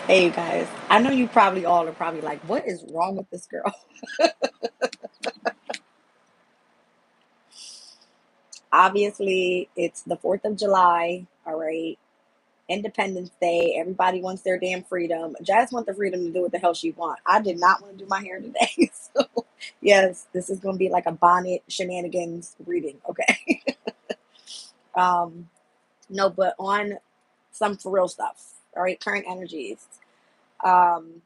Hey, you guys. I know you probably all are probably like, what is wrong with this girl? Obviously, it's the 4th of July, all right? Independence Day. Everybody wants their damn freedom. Jazz wants the freedom to do what the hell she wants. I did not want to do my hair today. So, yes, this is going to be like a bonnet shenanigans reading, okay? um, no, but on some for real stuff, all right? Current energies. Um,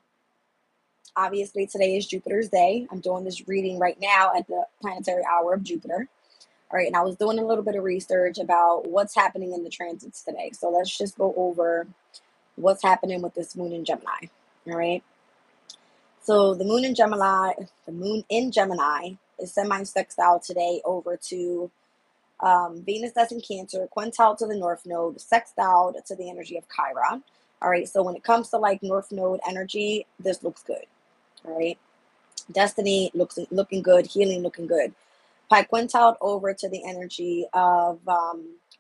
Obviously, today is Jupiter's day. I'm doing this reading right now at the planetary hour of Jupiter. All right, and I was doing a little bit of research about what's happening in the transits today. So let's just go over what's happening with this moon in Gemini. All right. So the moon in Gemini is semi-sextile today over to Venus that's in Cancer, quintile to the North Node, sextile to the energy of Chiron. All right. So when it comes to like North Node energy, this looks good. All right. Destiny looking good, healing looking good. Pi quintiled over to the energy of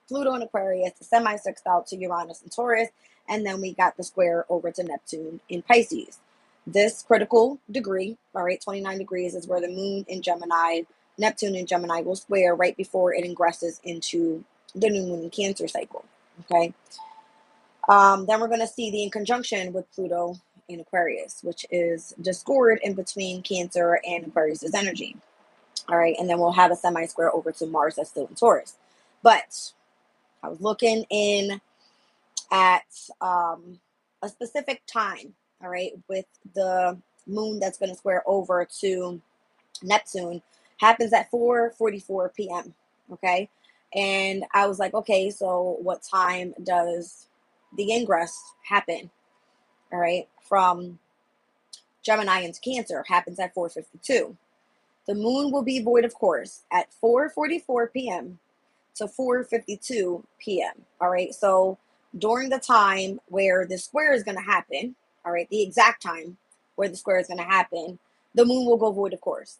Pluto and Aquarius, the semi-sextile to Uranus and Taurus, and then we got the square over to Neptune in Pisces. This critical degree, all right, 29 degrees, is where the moon in Gemini, Neptune in Gemini will square right before it ingresses into the new moon in Cancer cycle, okay? Then we're going to see the in conjunction with Pluto in Aquarius, which is discord in between Cancer and Aquarius's energy. All right, and then we'll have a semi-square over to Mars that's still in Taurus. But I was looking in at a specific time, all right, with the moon that's going to square over to Neptune happens at 4:44 p.m. Okay, and I was like, okay, so what time does the ingress happen? All right, from Gemini into Cancer happens at 4:52. The moon will be void of course at 4:44 p.m. to 4:52 p.m. All right. So during the time where the square is going to happen, all right, the exact time where the square is going to happen, the moon will go void of course.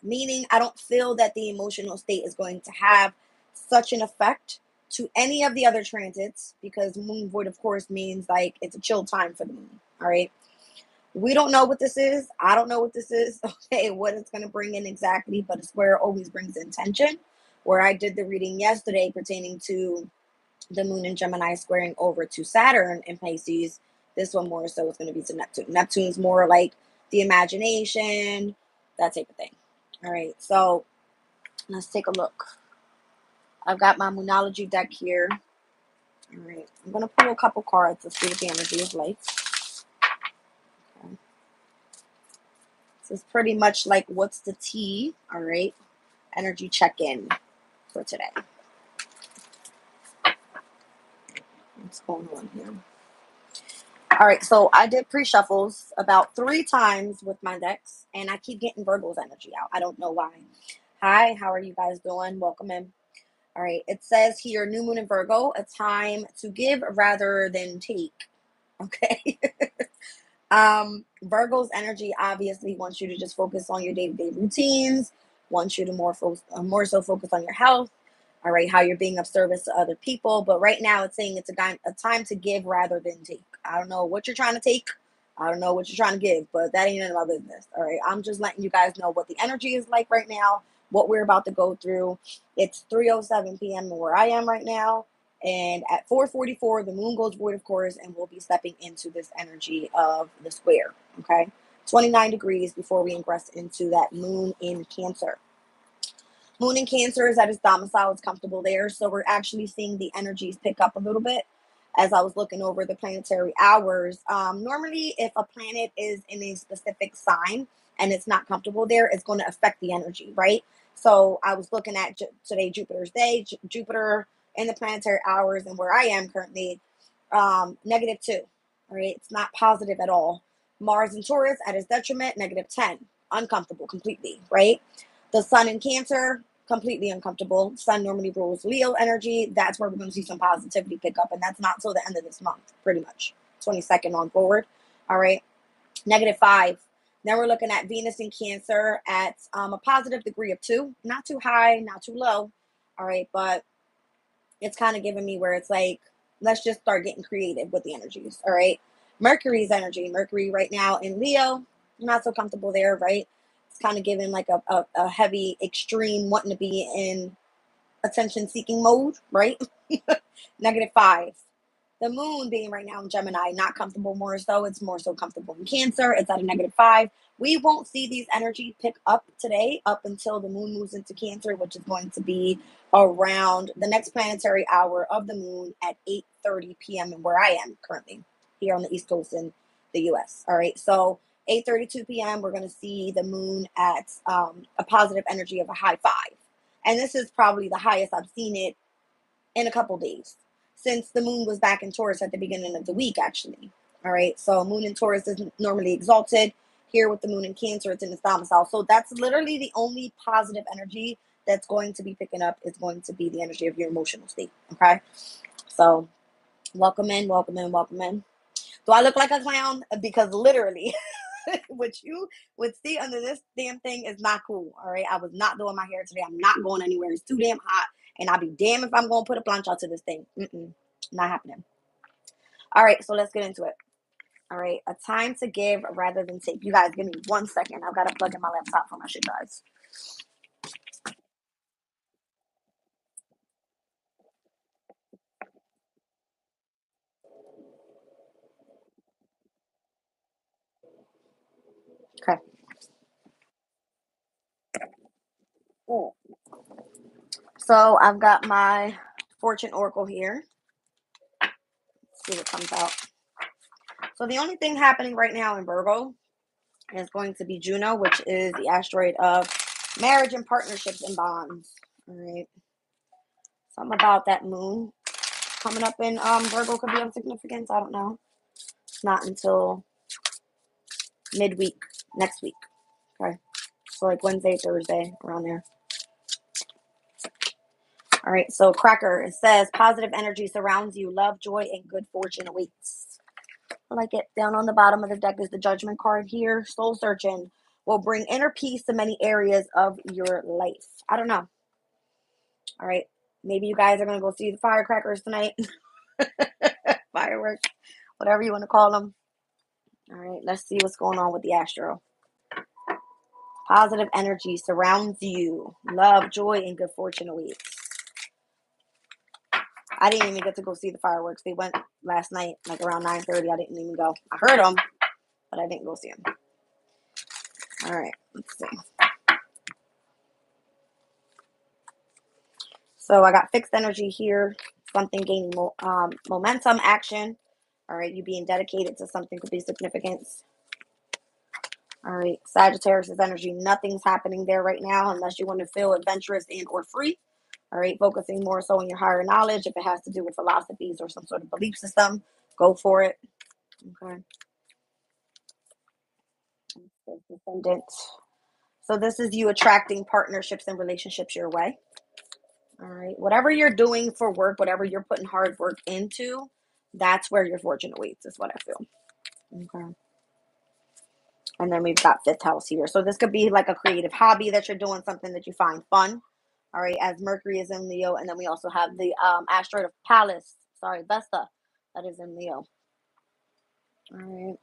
Meaning I don't feel that the emotional state is going to have such an effect to any of the other transits because moon void of course means like it's a chill time for the moon. All right. We don't know what this is. I don't know what this is. Okay, what it's going to bring in exactly, but a square always brings intention. Where I did the reading yesterday pertaining to the moon in Gemini squaring over to Saturn in Pisces, this one more so is going to be to Neptune. Neptune's more like the imagination, that type of thing. All right, so let's take a look. I've got my Moonology deck here. All right, I'm going to pull a couple cards to see what the energy is like. Okay. This is pretty much like what's the tea, all right? Energy check-in for today. What's going on here? All right, so I did pre-shuffles about 3 times with my decks, and I keep getting Virgo's energy out. I don't know why. Hi, how are you guys doing? Welcome in. All right, it says here, new moon in Virgo, a time to give rather than take. Okay. Virgo's energy obviously wants you to just focus on your day-to-day routines, wants you to more so focus on your health, all right, how you're being of service to other people. But right now it's saying it's a time to give rather than take. I don't know what you're trying to take. I don't know what you're trying to give, but that ain't none of my business. All right. I'm just letting you guys know what the energy is like right now, what we're about to go through. It's 3:07 p.m. where I am right now. And at 4:44, the moon goes void, of course, and we'll be stepping into this energy of the square. Okay. 29 degrees before we ingress into that moon in Cancer. Moon in Cancer is at its domicile, it's comfortable there. So we're actually seeing the energies pick up a little bit as I was looking over the planetary hours. Normally, if a planet is in a specific sign and it's not comfortable there, it's going to affect the energy, right? So I was looking at today, Jupiter's day, Jupiter in the planetary hours, and where I am currently, -2. All right, it's not positive at all. Mars in Taurus at its detriment, -10, uncomfortable completely, right? The Sun in Cancer, completely uncomfortable. Sun normally rules Leo energy. That's where we're going to see some positivity pick up, and that's not until the end of this month, pretty much 22nd on forward. All right, -5. Then we're looking at Venus in Cancer at a positive degree of 2, not too high, not too low. All right, but it's kind of giving me where it's like let's just start getting creative with the energies. All right. Mercury's energy. Mercury right now in Leo, not so comfortable there, right? It's kind of giving like a heavy, extreme, wanting to be in attention seeking mode, right? -5. The moon being right now in Gemini, not comfortable more so. It's more so comfortable in Cancer. It's at a -5. We won't see these energy pick up today up until the moon moves into Cancer, which is going to be around the next planetary hour of the moon at 8:30 p.m. and where I am currently here on the East Coast in the US. All right. So 8:32 p.m. we're going to see the moon at a positive energy of a high 5. And this is probably the highest I've seen it in a couple days since the moon was back in Taurus at the beginning of the week, actually. All right. So moon in Taurus is normally exalted. Here with the moon in Cancer, it's in its domicile. So that's literally the only positive energy that's going to be picking up is going to be the energy of your emotional state. Okay. So welcome in, welcome in, welcome in. Do I look like a clown? Because literally, what you would see under this damn thing is not cool. All right. I was not doing my hair today. I'm not going anywhere. It's too damn hot. And I'll be damned if I'm going to put a plancha to this thing. Not happening. All right. So let's get into it. All right. A time to give rather than take. You guys, give me 1 second. I've got to plug in my laptop for my shit, guys. Okay. So I've got my Fortune Oracle here. Let's see what comes out. So the only thing happening right now in Virgo is going to be Juno, which is the asteroid of marriage and partnerships and bonds. All right. Something about that moon coming up in Virgo could be of significance. I don't know. Not until midweek next week. Okay. So like Wednesday, Thursday, around there. All right. So Cracker, it says positive energy surrounds you. Love, joy, and good fortune awaits. I like it. Down on the bottom of the deck is the Judgment card here. Soul searching will bring inner peace to many areas of your life. I don't know. All right. Maybe you guys are going to go see the firecrackers tonight. Fireworks, whatever you want to call them. All right. Let's see what's going on with the astro. Positive energy surrounds you. Love, joy, and good fortune awaits. I didn't even get to go see the fireworks. They went last night, like around 9:30. I didn't even go. I heard them, but I didn't go see them. All right. Let's see. So I got fixed energy here, something gaining momentum, action. All right, you being dedicated to something could be significance. All right, Sagittarius energy, nothing's happening there right now unless you want to feel adventurous and or free. All right, focusing more so on your higher knowledge. If it has to do with philosophies or some sort of belief system, go for it. Okay. Descendant. So this is you attracting partnerships and relationships your way. All right. Whatever you're doing for work, whatever you're putting hard work into, that's where your fortune awaits, is what I feel. Okay. And then we've got fifth house here. So this could be like a creative hobby that you're doing, something that you find fun. All right. As Mercury is in Leo. And then we also have the asteroid of Pallas. Sorry, Vesta. That is in Leo. All right.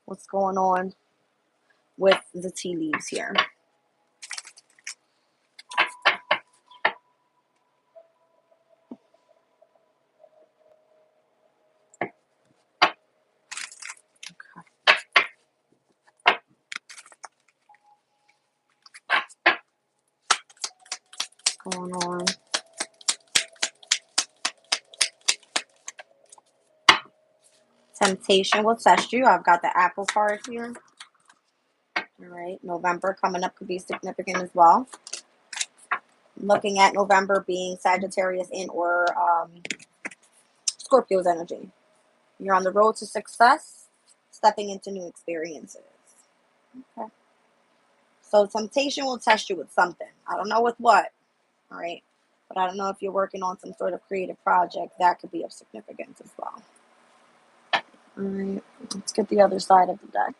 What's going on with the tea leaves here? What's going on? Temptation will test you. I've got the Apple card here. All right. November coming up could be significant as well. Looking at November being Sagittarius in or Scorpio's energy. You're on the road to success, stepping into new experiences. Okay. So temptation will test you with something. I don't know with what. All right. But I don't know if you're working on some sort of creative project. That could be of significance as well. All right. Let's get the other side of the deck.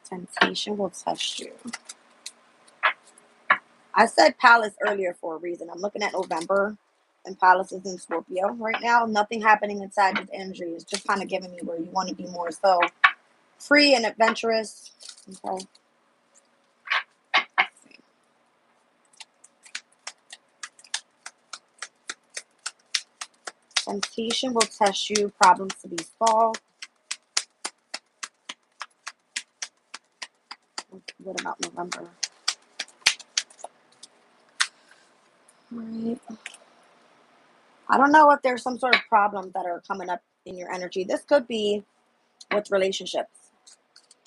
Temptation will test you. I said Palace earlier for a reason. I'm looking at November, and Palace is in Scorpio right now. Nothing happening inside this energy is just kind of giving me where you want to be more so free and adventurous. Okay. Temptation will test you. Problems to be solved. What about November? All right. I don't know if there's some sort of problems that are coming up in your energy. This could be with relationships,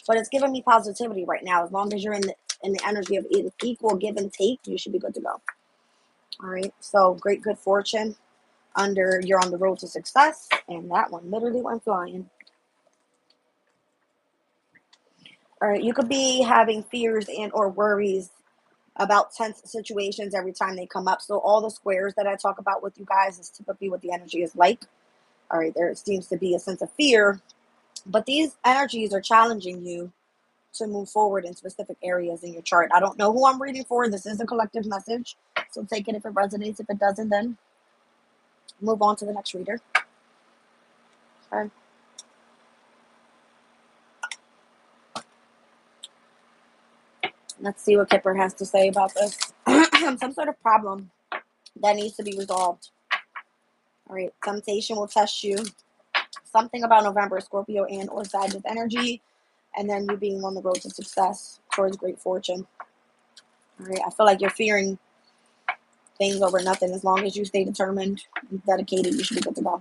but it's giving me positivity right now. As long as you're in the energy of equal give and take, you should be good to go. All right. So great good fortune. You're on the road to success, and that one literally went flying. All right. You could be having fears and or worries about tense situations every time they come up. So all the squares that I talk about with you guys is typically what the energy is like. All right. There seems to be a sense of fear, but these energies are challenging you to move forward in specific areas in your chart. I don't know who I'm reading for. This is a collective message. So take it if it resonates. If it doesn't, then move on to the next reader. Okay. Let's see what Kipper has to say about this. Some sort of problem that needs to be resolved. All right. Temptation will test you. Something about November, Scorpio and or Sagittarius energy. And then you being on the road to success towards great fortune. All right. I feel like you're fearing things over nothing. As long as you stay determined and dedicated, you should be good to go.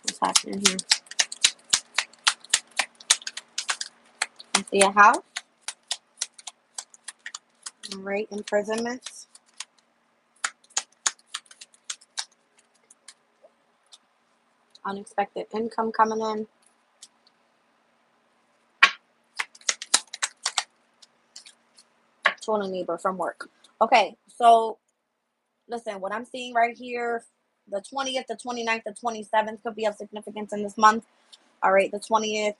What's happening here? I see a house. All right. Imprisonments. Unexpected income coming in. Told a neighbor from work. Okay. So listen, what I'm seeing right here, the 20th, the 29th, the 27th could be of significance in this month. All right, the 20th,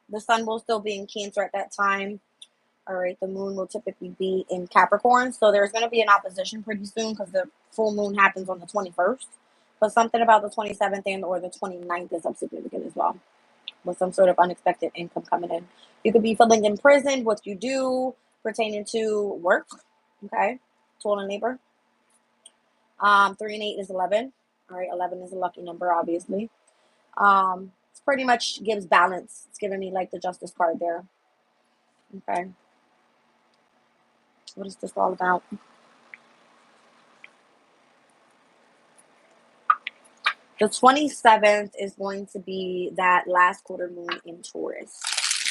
the sun will still be in Cancer at that time. All right, the moon will typically be in Capricorn. So there's going to be an opposition pretty soon because the full moon happens on the 21st. But something about the 27th and or the 29th is of significant as well, with some sort of unexpected income coming in. You could be feeling imprisoned, what you do pertaining to work. Okay, told a neighbor. 3 and 8 is 11. All right, 11 is a lucky number, obviously. It's pretty much gives balance. It's giving me like the Justice card there. Okay. What is this all about? The 27th is going to be that last quarter moon in Taurus.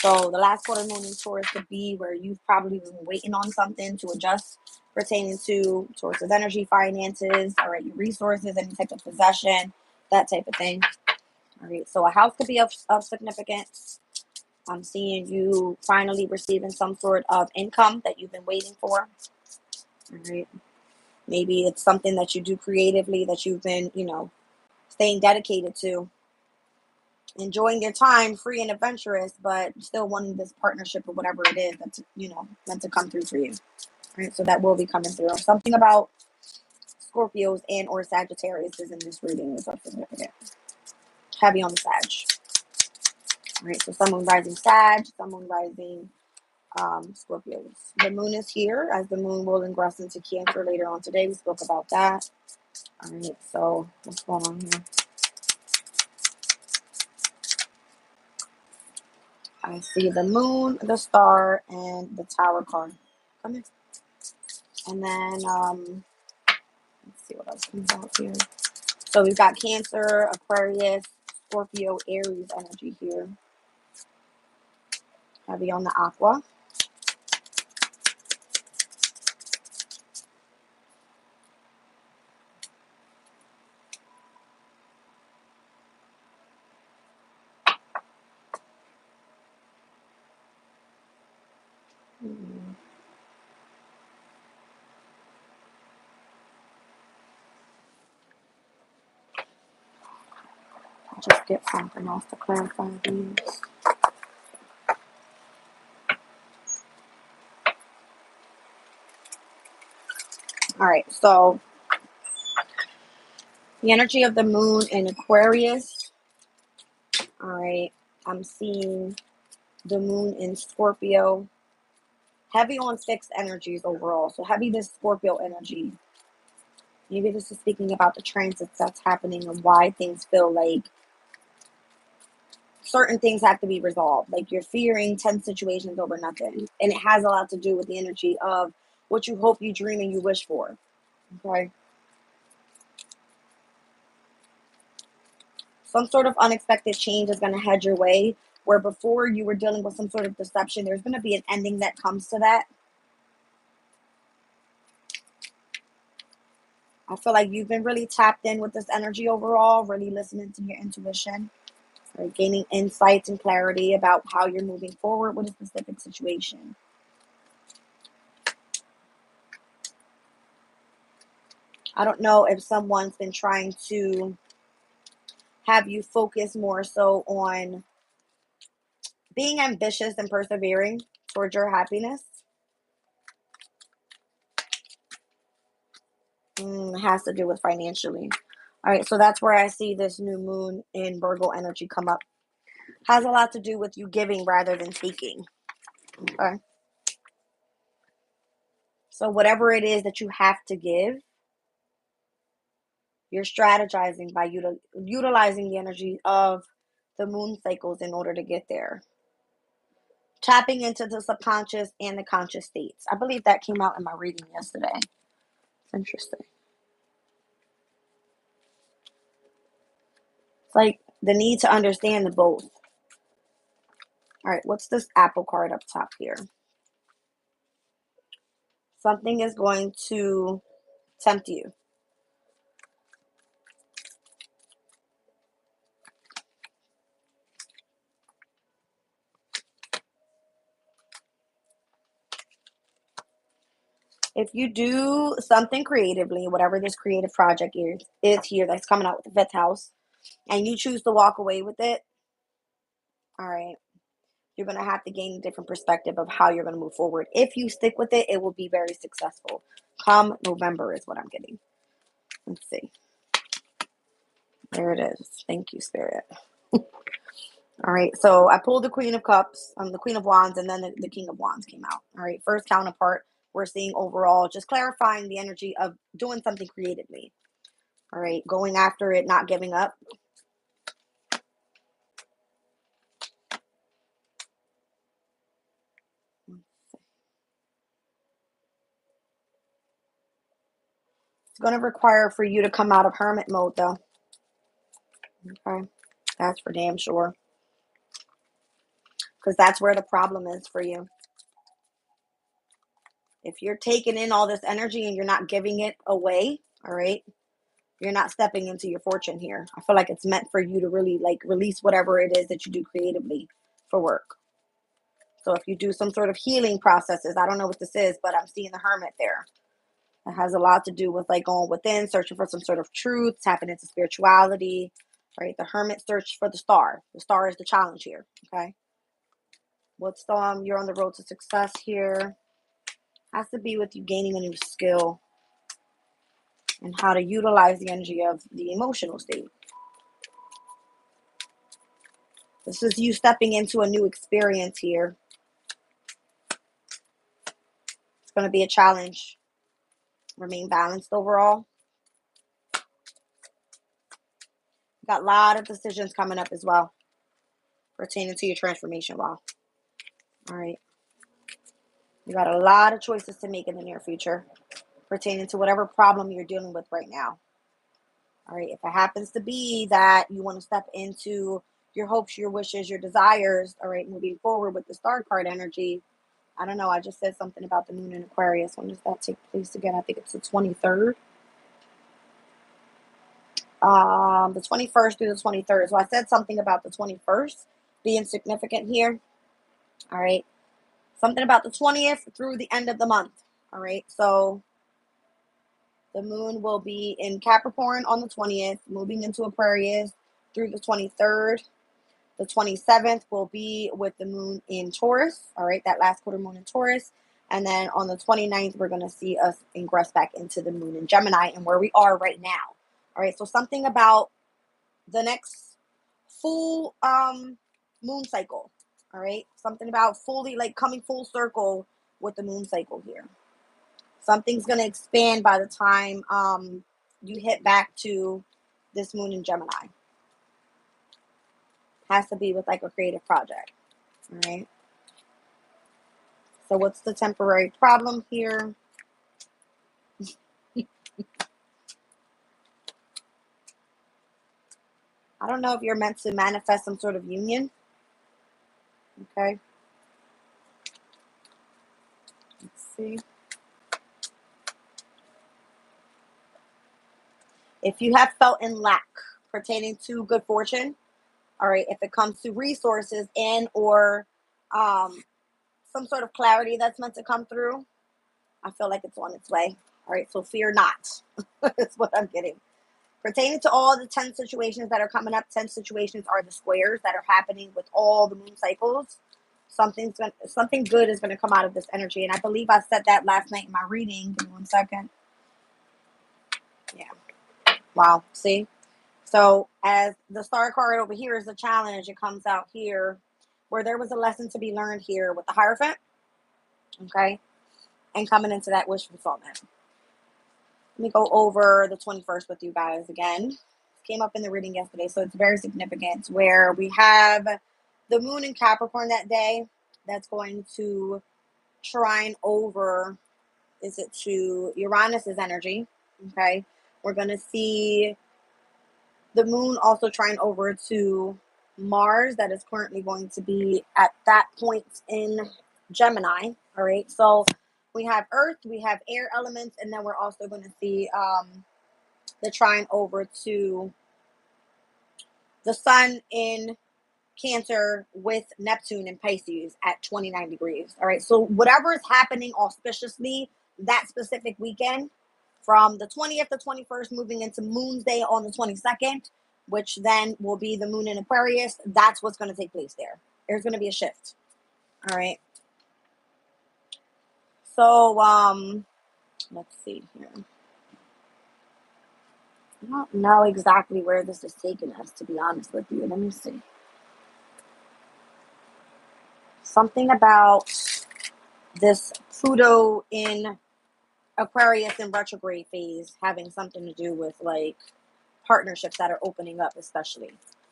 So the last quarter moon in Taurus could be where you've probably been waiting on something to adjust pertaining to source of energy, finances, all right, your resources, any type of possession, that type of thing. All right, so a house could be of significance. I'm seeing you finally receiving some sort of income that you've been waiting for. All right. Maybe it's something that you do creatively that you've been, staying dedicated to. Enjoying your time, free and adventurous, but still wanting this partnership or whatever it is that's, meant to come through for you. All right. So that will be coming through. Something about Scorpios and or Sagittarius is in this reading is of significant. Heavy on the Sag. All right. So someone rising Sag, someone rising Scorpios. The moon is here as the moon will ingress into Cancer later on today. We spoke about that. All right, so what's going on here? I see the moon, the star, and the Tower card. Come here. And then, let's see what else comes out here. So we've got Cancer, Aquarius, Scorpio, Aries energy here. Heavy on the aqua. Just get something else to clarify these. All right, so the energy of the moon in Aquarius. All right, I'm seeing the moon in Scorpio. Heavy on fixed energies overall. So heavy this Scorpio energy. Maybe this is speaking about the transits that's happening and why things feel like certain things have to be resolved. Like you're fearing 10 situations over nothing. And it has a lot to do with the energy of what you hope, you dream, and you wish for. Okay. Some sort of unexpected change is going to head your way, where before you were dealing with some sort of deception, there's going to be an ending that comes to that. I feel like you've been really tapped in with this energy overall, really listening to your intuition, right? Gaining insights and clarity about how you're moving forward with a specific situation. I don't know if someone's been trying to have you focus more so on being ambitious and persevering towards your happiness. It has to do with financially. All right, so that's where I see this new moon in Virgo energy come up. Has a lot to do with you giving rather than taking. Okay. So whatever it is that you have to give, you're strategizing by utilizing the energy of the moon cycles in order to get there. Tapping into the subconscious and the conscious states. I believe that came out in my reading yesterday. It's interesting. It's like the need to understand the both. All right, what's this apple card up top here? Something is going to tempt you. If you do something creatively, whatever this creative project is here that's coming out with the fifth house, and you choose to walk away with it, all right, you're going to have to gain a different perspective of how you're going to move forward. If you stick with it, it will be very successful. Come November is what I'm getting. Let's see. There it is. Thank you, Spirit. All right, so I pulled the Queen of Cups, the Queen of Wands, and then the King of Wands came out. All right, first counterpart, we're seeing overall just clarifying the energy of doing something creatively. All right, going after it, not giving up. It's going to require for you to come out of hermit mode, though. Okay, that's for damn sure. Because that's where the problem is for you. If you're taking in all this energy and you're not giving it away, all right, you're not stepping into your fortune here. I feel like it's meant for you to really like release whatever it is that you do creatively for work. So if you do some sort of healing processes, I don't know what this is, but I'm seeing the hermit there. It has a lot to do with like going within, searching for some sort of truth, tapping into spirituality, right? The hermit search for the star. The star is the challenge here, okay? What's you're on the road to success here. Has to be with you gaining a new skill and how to utilize the energy of the emotional state. This is you stepping into a new experience here. It's going to be a challenge. Remain balanced overall. Got a lot of decisions coming up as well pertaining to your transformation. Wow. All right. You got a lot of choices to make in the near future pertaining to whatever problem you're dealing with right now. All right. If it happens to be that you want to step into your hopes, your wishes, your desires, all right, moving forward with the star card energy, I don't know. I just said something about the moon in Aquarius. When does that take place again? I think it's the 23rd. The 21st through the 23rd. So I said something about the 21st being significant here. All right. Something about the 20th through the end of the month. All right. So the moon will be in Capricorn on the 20th, moving into Aquarius through the 23rd. The 27th will be with the moon in Taurus. All right. That last quarter moon in Taurus. And then on the 29th, we're going to see us ingress back into the moon in Gemini and where we are right now. All right, so something about the next full moon cycle. All right, something about fully like coming full circle with the moon cycle here. Something's going to expand by the time you hit back to this moon in Gemini. Has to be with like a creative project. All right. So what's the temporary problem here? I don't know if you're meant to manifest some sort of union. Okay. Let's see. If you have felt in lack pertaining to good fortune, all right, if it comes to resources and or some sort of clarity that's meant to come through, I feel like it's on its way. All right, so fear not. That's what I'm getting. Pertaining to all the 10 situations that are coming up, 10 situations are the squares that are happening with all the moon cycles. Something good is going to come out of this energy. And I believe I said that last night in my reading. Give me 1 second. Yeah. Wow. See? So as the star card over here is the challenge, it comes out here where there was a lesson to be learned here with the Hierophant. Okay. And coming into that wish fulfillment. Let me go over the 21st with you guys again. Came up in the reading yesterday, so it's very significant where we have the moon in Capricorn that day. That's going to trine over, is it to Uranus's energy? Okay. We're going to see the moon also trine over to Mars, that is currently going to be at that point in Gemini. All right. So we have Earth, we have air elements, and then we're also going to see the trine over to the sun in Cancer with Neptune in Pisces at 29 degrees. All right. So whatever is happening auspiciously that specific weekend, from the 20th to 21st, moving into Moon's Day on the 22nd, which then will be the moon in Aquarius, that's what's going to take place there. There's going to be a shift. All right. So let's see here. I don't know exactly where this is taking us, to be honest with you. Let me see. Something about this Pluto in Aquarius in retrograde phase having something to do with like partnerships that are opening up, especially.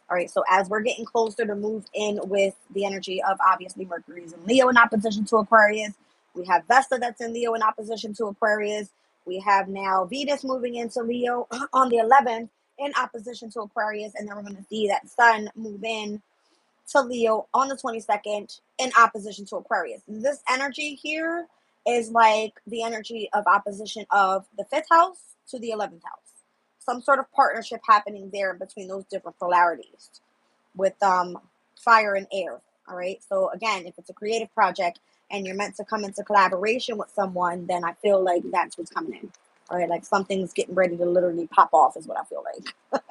All right, so as we're getting closer to move in with the energy of obviously Mercury's in Leo in opposition to Aquarius, we have Vesta that's in Leo in opposition to Aquarius. We have now Venus moving into Leo on the 11th in opposition to Aquarius, and then we're going to see that Sun move in to Leo on the 22nd in opposition to Aquarius. This energy here is like the energy of opposition of the 5th house to the 11th house. Some sort of partnership happening there between those different polarities with fire and air. All right. So again, if it's a creative project and you're meant to come into collaboration with someone, then I feel like that's what's coming in. All right. Like something's getting ready to literally pop off is what I feel like.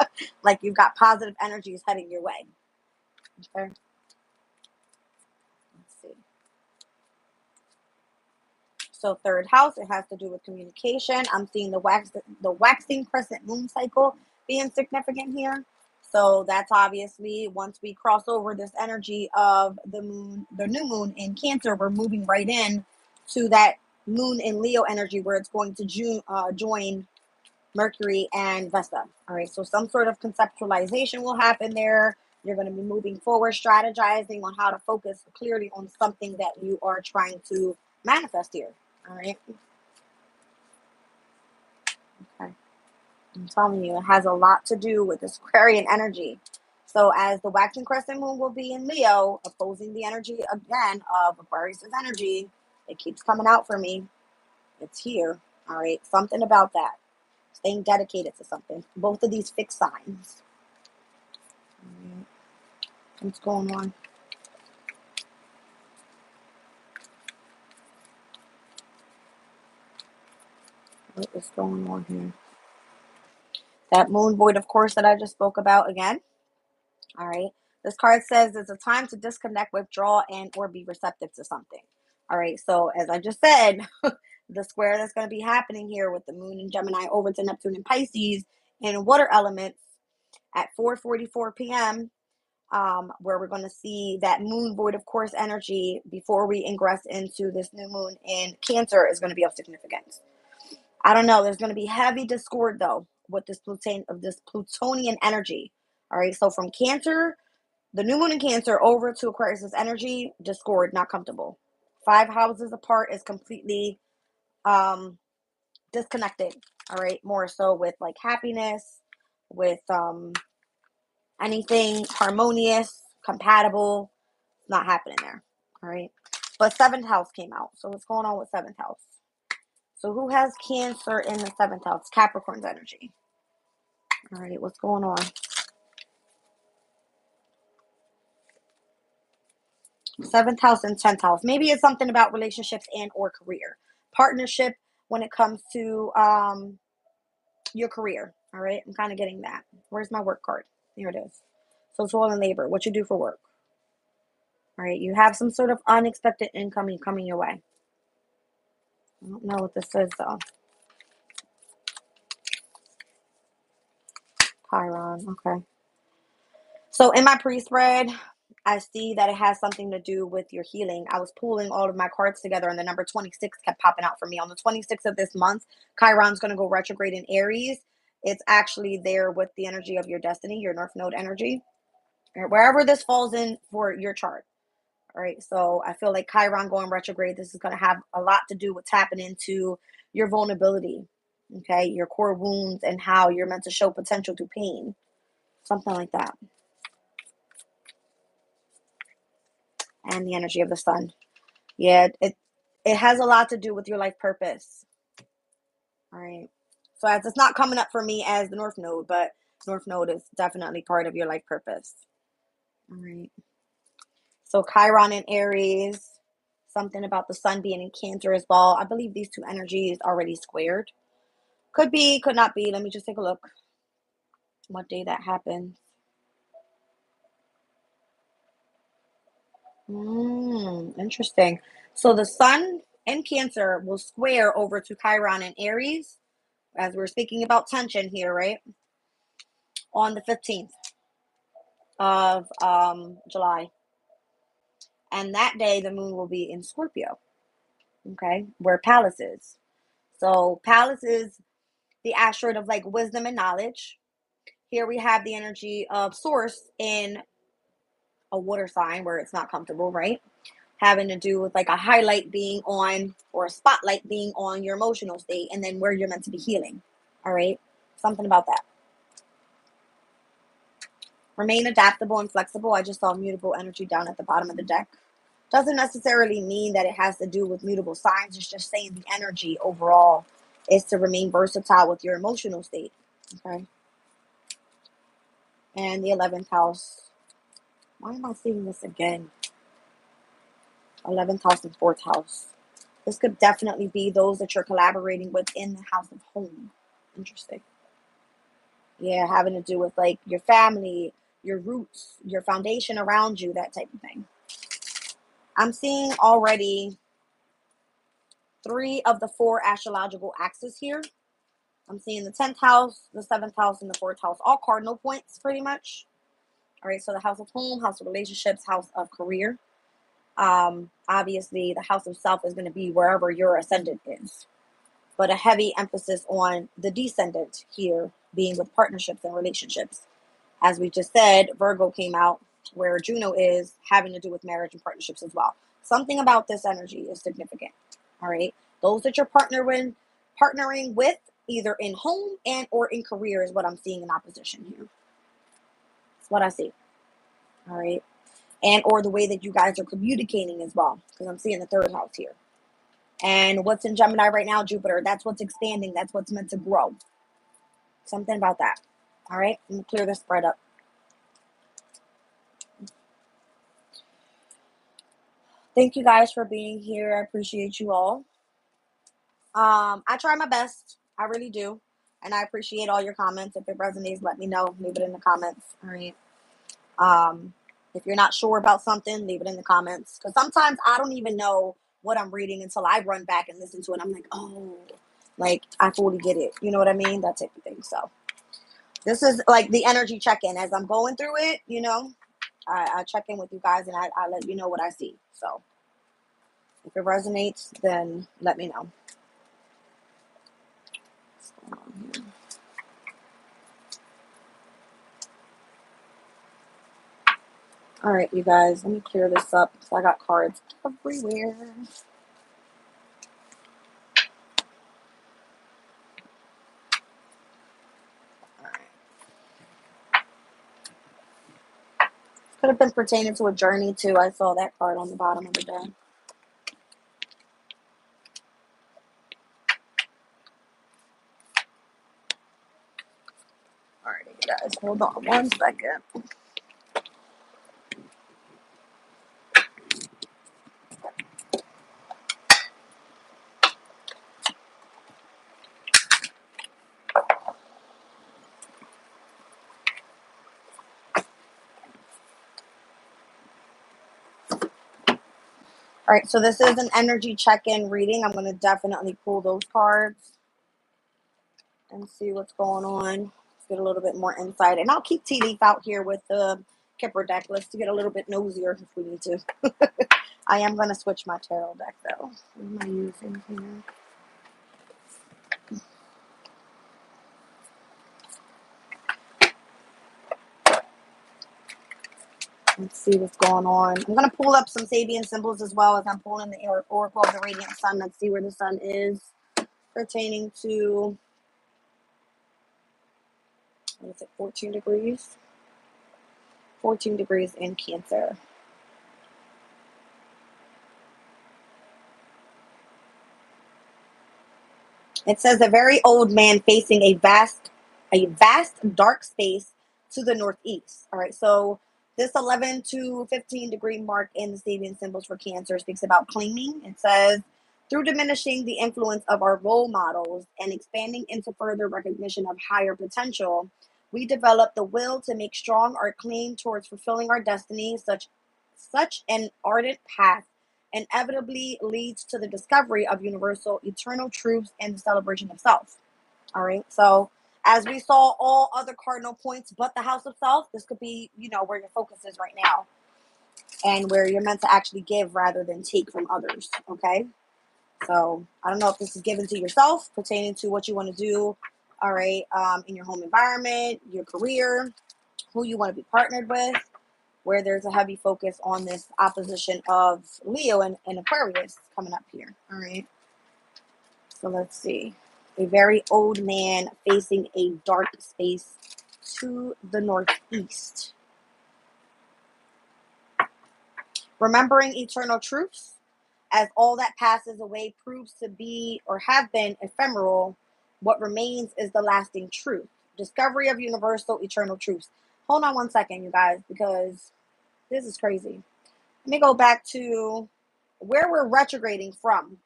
Like you've got positive energies heading your way. Okay. Let's see. So 3rd house, it has to do with communication. I'm seeing the waxing crescent moon cycle being significant here. So that's obviously once we cross over this energy of the moon, the new moon in Cancer, we're moving right in to that moon in Leo energy where it's going to join Mercury and Vesta. All right. So some sort of conceptualization will happen there. You're going to be moving forward, strategizing on how to focus clearly on something that you are trying to manifest here. All right. Okay. I'm telling you, it has a lot to do with this Aquarian energy. So as the waxing crescent moon will be in Leo, opposing the energy again of Aquarius' energy, it keeps coming out for me. It's here. All right. Something about that. Staying dedicated to something. Both of these fixed signs. All right. What's going on? What is going on here? That moon void, of course, that I just spoke about again. All right. This card says it's a time to disconnect, withdraw, and or be receptive to something. All right. So as I just said, the square that's going to be happening here with the moon in Gemini over to Neptune and Pisces and water elements at 4:44 p.m. Where we're going to see that moon void of course energy before we ingress into this new moon in Cancer is going to be of significance. I don't know. There's going to be heavy discord though with this Plutonian energy. All right. So from Cancer, the new moon in Cancer over to Aquarius energy, discord, not comfortable. 5 houses apart is completely disconnected. All right. More so with like happiness, with anything harmonious, compatible, not happening there. All right. But seventh house came out. So what's going on with seventh house? So who has Cancer in the seventh house? Capricorn's energy. All right. What's going on? Seventh house and 10th house. Maybe it's something about relationships and or career. Partnership when it comes to your career. All right. I'm kind of getting that. Where's my work card? Here it is. So toil and labor. What you do for work. All right. You have some sort of unexpected income coming your way. I don't know what this is though. Chiron. Okay. So in my pre-spread, I see that it has something to do with your healing. I was pulling all of my cards together and the number 26 kept popping out for me. On the 26th of this month, Chiron's going to go retrograde in Aries. It's actually there with the energy of your destiny, your North Node energy, wherever this falls in for your chart. All right. So I feel like Chiron going retrograde, this is going to have a lot to do with tapping into your vulnerability, okay, your core wounds and how you're meant to show potential through pain. Something like that. And the energy of the sun. Yeah, it has a lot to do with your life purpose. All right. So as it's not coming up for me as the North Node, but North Node is definitely part of your life purpose. All right. So Chiron in Aries, something about the sun being in Cancer as well. I believe these two energies already squared. Could be, could not be. Let me just take a look what day that happened. Interesting. So the sun in Cancer will square over to Chiron in Aries, as we're speaking about tension here, right? On the 15th of July. And that day, the moon will be in Scorpio, okay, where Pallas is. So Pallas is the asteroid of like wisdom and knowledge. Here we have the energy of Source in a water sign where it's not comfortable, right? Having to do with like a highlight being on or a spotlight being on your emotional state and then where you're meant to be healing. All right. Something about that. Remain adaptable and flexible. I just saw mutable energy down at the bottom of the deck. Doesn't necessarily mean that it has to do with mutable signs. It's just saying the energy overall is to remain versatile with your emotional state. Okay. And the 11th house. Why am I seeing this again? 11th house and 4th house. This could definitely be those that you're collaborating with in the house of home. Interesting. Yeah, having to do with like your family, your roots, your foundation around you, that type of thing. I'm seeing already 3 of the 4 astrological axes here. I'm seeing the 10th house, the 7th house, and the 4th house. All cardinal points, pretty much. All right, so the house of home, house of relationships, house of career. Obviously, the house of self is going to be wherever your ascendant is. But a heavy emphasis on the descendant here being with partnerships and relationships. As we just said, Virgo came out where Juno is having to do with marriage and partnerships as well. Something about this energy is significant. All right. Those that you're partnering with either in home and or in career is what I'm seeing in opposition here. That's what I see. All right. And or the way that you guys are communicating as well. Because I'm seeing the 3rd house here. And what's in Gemini right now? Jupiter. That's what's expanding. That's what's meant to grow. Something about that. All right. Let me clear this spread up. Thank you guys for being here. I appreciate you all. I try my best. I really do. And I appreciate all your comments. If it resonates, let me know. Leave it in the comments. All right. If you're not sure about something, leave it in the comments. Because sometimes I don't even know what I'm reading until I run back and listen to it. I'm like, oh, like I fully get it. You know what I mean? That type of thing. So this is like the energy check-in as I'm going through it. You know, I check in with you guys and I let you know what I see. So if it resonates, then let me know. What's going on here? All right, you guys, let me clear this up because I got cards everywhere. All right. Could have been pertaining to a journey too. I saw that card on the bottom of the deck. All right, you guys, hold on 1 second. All right, so this is an energy check-in reading. I'm going to definitely pull those cards and see what's going on. Let's get a little bit more insight. And I'll keep Tea Leaf out here with the Kipper deck list to get a little bit nosier if we need to. I am going to switch my tarot deck, though. What am I using here? Let's see what's going on. I'm going to pull up some Sabian symbols as well as I'm pulling the Oracle of the Radiant Sun. Let's see where the sun is pertaining to, what is it, 14 degrees? 14 degrees in Cancer. It says a very old man facing a vast dark space to the northeast. All right, so this 11 to 15 degree mark in the Sabian symbols for Cancer speaks about claiming. It says, through diminishing the influence of our role models and expanding into further recognition of higher potential, we develop the will to make strong our claim towards fulfilling our destiny. Such an ardent path inevitably leads to the discovery of universal eternal truths and the celebration of self. All right. So as we saw all other cardinal points but the house of self, this could be, where your focus is right now and where you're meant to actually give rather than take from others. Okay. So I don't know if this is given to yourself pertaining to what you want to do. All right. In your home environment, your career, who you want to be partnered with, where there's a heavy focus on this opposition of Leo and Aquarius coming up here. All right. So let's see. A very old man facing a dark space to the northeast. Remembering eternal truths, as all that passes away proves to be or have been ephemeral, what remains is the lasting truth. Discovery of universal eternal truths. Hold on 1 second, you guys, because this is crazy. Let me go back to where we're retrograding from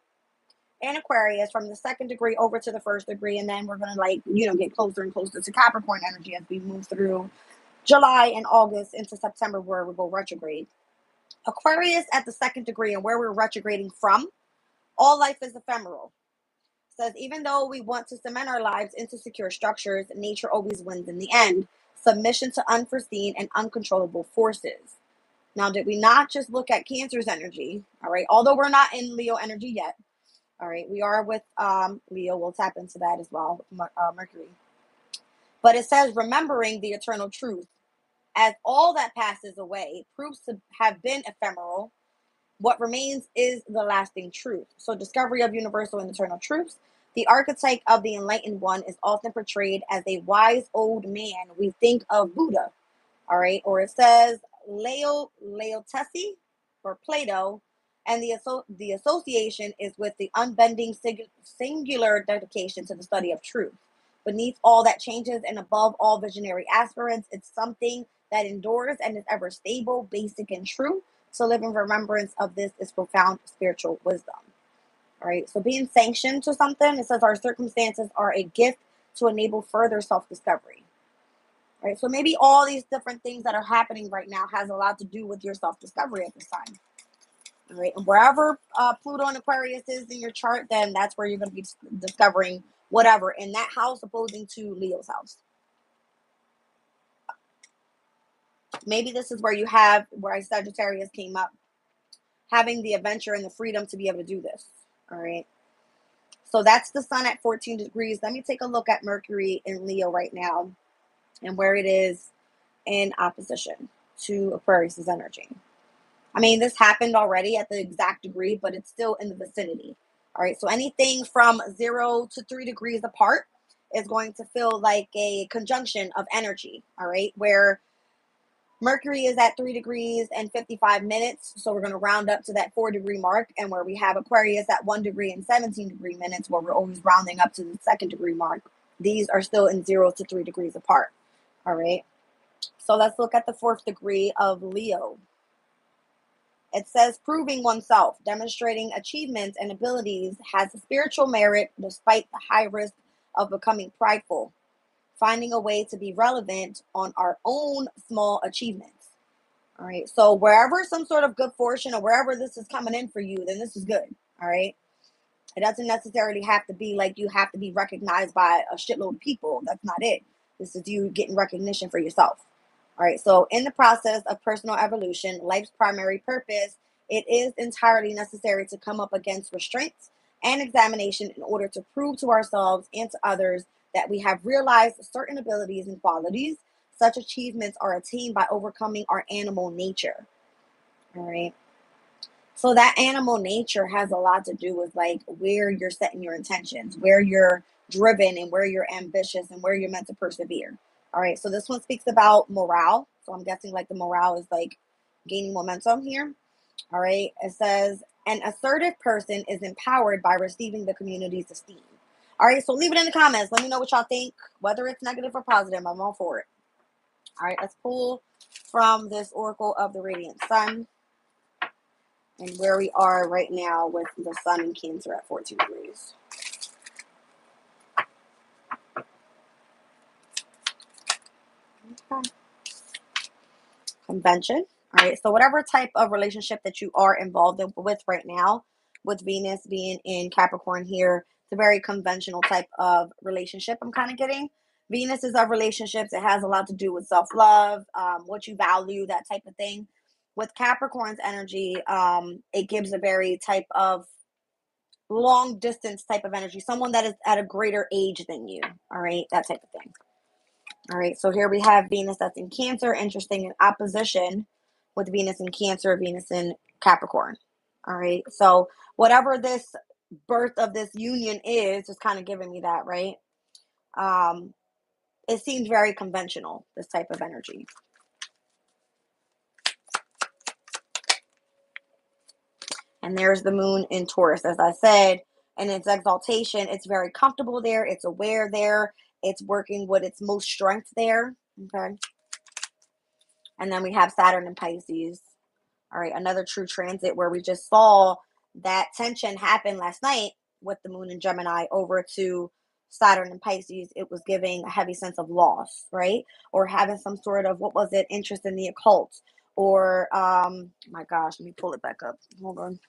in Aquarius, from the 2nd degree over to the 1st degree, and then we're going to get closer and closer to Capricorn energy as we move through July and August into September, where we go retrograde. Aquarius at the 2nd degree and where we're retrograding from, all life is ephemeral. It says, even though we want to cement our lives into secure structures, nature always wins in the end. Submission to unforeseen and uncontrollable forces. Now, did we not just look at Cancer's energy? All right, although we're not in Leo energy yet. All right, we are with Leo. We'll tap into that as well with Mercury. But it says, remembering the eternal truth, as all that passes away proves to have been ephemeral, what remains is the lasting truth. So, discovery of universal and eternal truths. The archetype of the enlightened one is often portrayed as a wise old man. We think of Buddha, all right, or it says Laotesi or Plato, and the association is with the unbending singular dedication to the study of truth. Beneath all that changes and above all visionary aspirants, it's something that endures and is ever stable, basic, and true. So live in remembrance of this is profound spiritual wisdom. All right. So being sanctioned to something, it says our circumstances are a gift to enable further self-discovery. All right. So maybe all these different things that are happening right now has a lot to do with your self-discovery at this time. All right. And wherever Pluto and Aquarius is in your chart, then that's where you're going to be discovering whatever in that house opposing to Leo's house. Maybe this is where you have, where Sagittarius came up, having the adventure and the freedom to be able to do this. All right. So that's the sun at 14 degrees. Let me take a look at Mercury in Leo right now and where it is in opposition to Aquarius's energy. I mean, this happened already at the exact degree, but it's still in the vicinity. All right. So anything from 0 to 3 degrees apart is going to feel like a conjunction of energy. All right. Where Mercury is at 3 degrees and 55 minutes. So we're going to round up to that 4-degree mark. And where we have Aquarius at 1 degree and 17-degree minutes, where we're always rounding up to the 2nd-degree mark. These are still in 0 to 3 degrees apart. All right. So let's look at the 4th degree of Leo. It says proving oneself, demonstrating achievements and abilities has a spiritual merit despite the high risk of becoming prideful. Finding a way to be relevant on our own small achievements. All right. So wherever some sort of good fortune or wherever this is coming in for you, then this is good. All right. It doesn't necessarily have to be like you have to be recognized by a shitload of people. That's not it. This is you getting recognition for yourself. All right. So in the process of personal evolution, life's primary purpose, it is entirely necessary to come up against restraints and examination in order to prove to ourselves and to others that we have realized certain abilities and qualities. Such achievements are attained by overcoming our animal nature. All right. So that animal nature has a lot to do with like where you're setting your intentions, where you're driven and where you're ambitious and where you're meant to persevere. All right. So this one speaks about morale. So I'm guessing like the morale is like gaining momentum here. All right. It says an assertive person is empowered by receiving the community's esteem. All right. So leave it in the comments. Let me know what y'all think, whether it's negative or positive. I'm all for it. All right. Let's pull from this Oracle of the Radiant Sun and where we are right now with the sun in Cancer at 14 degrees. Okay. Convention. All right. So whatever type of relationship that you are involved with right now, with Venus being in Capricorn here, it's a very conventional type of relationship I'm kind of getting. Venus is of relationships. It has a lot to do with self-love, what you value, that type of thing. With Capricorn's energy, it gives a very type of long distance type of energy, someone that is at a greater age than you. All right, that type of thing. All right, so here we have Venus that's in Cancer, interesting, in opposition with Venus in Cancer, Venus in Capricorn. All right, so whatever this birth of this union is kind of giving me that, right? It seems very conventional, this type of energy. And there's the moon in Taurus, as I said, and its exaltation. It's very comfortable there. It's aware there. It's working with its most strength there. Okay. And then we have Saturn and Pisces. All right. Another true transit where we just saw that tension happen last night with the moon in Gemini over to Saturn and Pisces. It was giving a heavy sense of loss, right? Or having some sort of, what was it, interest in the occult. Or, my gosh, let me pull it back up. Hold on.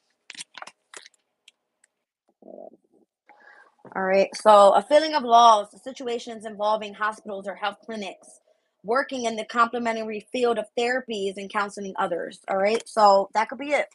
All right. So a feeling of loss, situations involving hospitals or health clinics, working in the complementary field of therapies and counseling others. All right. So that could be it.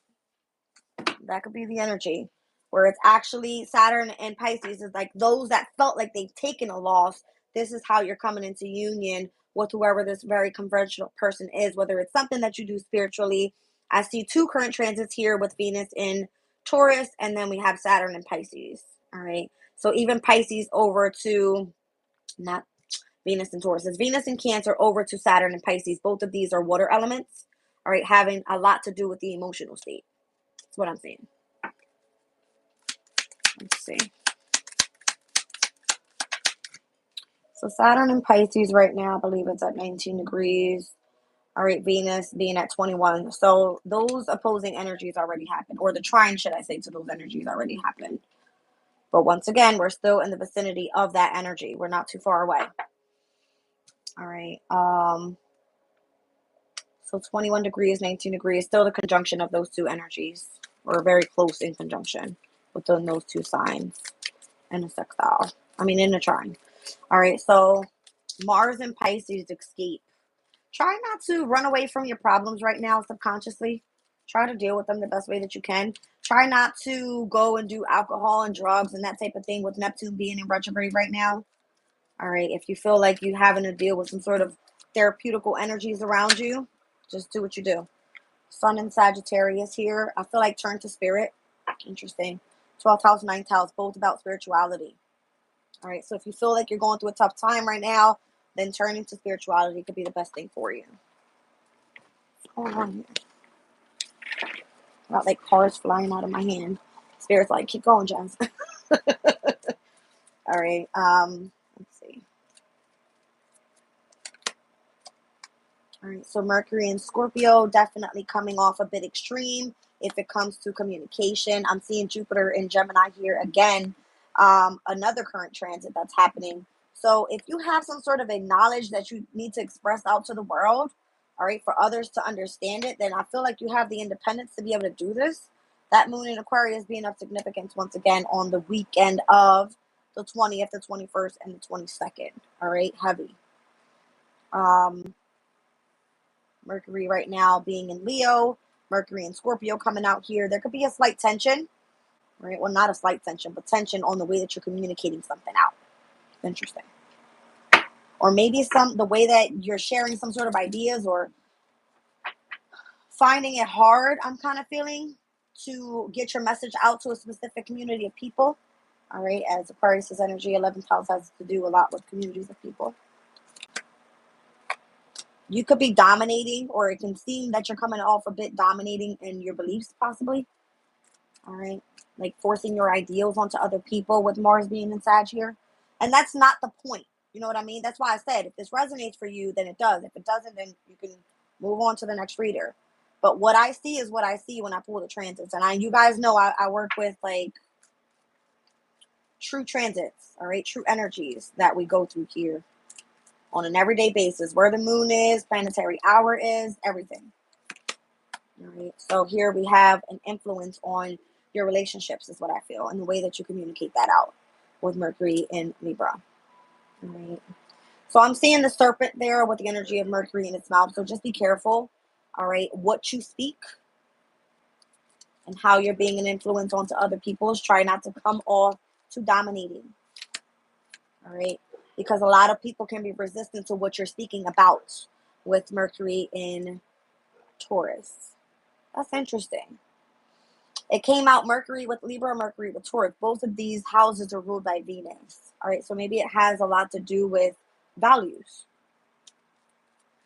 That could be the energy where it's actually Saturn and Pisces is like those that felt like they've taken a loss. This is how you're coming into union with whoever this very conventional person is, whether it's something that you do spiritually. I see two current transits here with Venus in Taurus, and then we have Saturn and Pisces. All right. So even Pisces over to not Venus and Taurus. It's Venus and Cancer over to Saturn and Pisces. Both of these are water elements. All right, having a lot to do with the emotional state. That's what I'm saying. Let's see. So Saturn and Pisces right now, I believe it's at 19 degrees. All right, Venus being at 21. So those opposing energies already happened, or the trine, should I say, to those energies already happened. But once again, we're still in the vicinity of that energy. We're not too far away. All right. So 21 degrees, 19 degrees, still the conjunction of those two energies. or very close in conjunction within those two signs in a sextile. In a trine. All right, so Mars and Pisces escape. Try not to run away from your problems right now subconsciously. Try to deal with them the best way that you can. Try not to go and do alcohol and drugs and that type of thing with Neptune being in retrograde right now. All right, if you feel like you're having to deal with some sort of therapeutical energies around you, just do what you do. Sun and Sagittarius here. I feel like turn to spirit. Interesting. 12th house, 9th house, both about spirituality. All right, so if you feel like you're going through a tough time right now, then turning to spirituality could be the best thing for you. What's going on here? Got like cars flying out of my hand. Spirit's like, keep going, Jens. All right, let's see. All right, so Mercury and Scorpio definitely coming off a bit extreme if it comes to communication. I'm seeing Jupiter in Gemini here again, another current transit that's happening. So if you have some sort of a knowledge that you need to express out to the world, all right, for others to understand it, then I feel like you have the independence to be able to do this. That moon in Aquarius being of significance once again on the weekend of the 20th, the 21st, and the 22nd. All right, heavy. Mercury right now being in Leo, Mercury and Scorpio coming out here. There could be a slight tension, right? Well, not a slight tension, but tension on the way that you're communicating something out. Interesting. Or maybe the way that you're sharing some sort of ideas or finding it hard, I'm kind of feeling, to get your message out to a specific community of people. All right, as Aquarius' energy, 11th house has to do a lot with communities of people. You could be dominating, or it can seem that you're coming off a bit dominating in your beliefs, possibly. All right, like forcing your ideals onto other people with Mars being in Sag here. And that's not the point. You know what I mean? That's why I said if this resonates for you, then it does. If it doesn't, then you can move on to the next reader. But what I see is what I see when I pull the transits. And you guys know I work with like true transits, all right, true energies that we go through here on an everyday basis, where the moon is, planetary hour is, everything. All right, so here we have an influence on your relationships, is what I feel, and the way that you communicate that out with Mercury in Libra. All right, so I'm seeing the serpent there with the energy of Mercury in its mouth, so just be careful, all right, what you speak and how you're being an influence onto other people. Try not to come off too dominating, all right, because a lot of people can be resistant to what you're speaking about with Mercury in Taurus. That's interesting. It came out Mercury with Libra, Mercury with Taurus. Both of these houses are ruled by Venus. All right, so maybe it has a lot to do with values.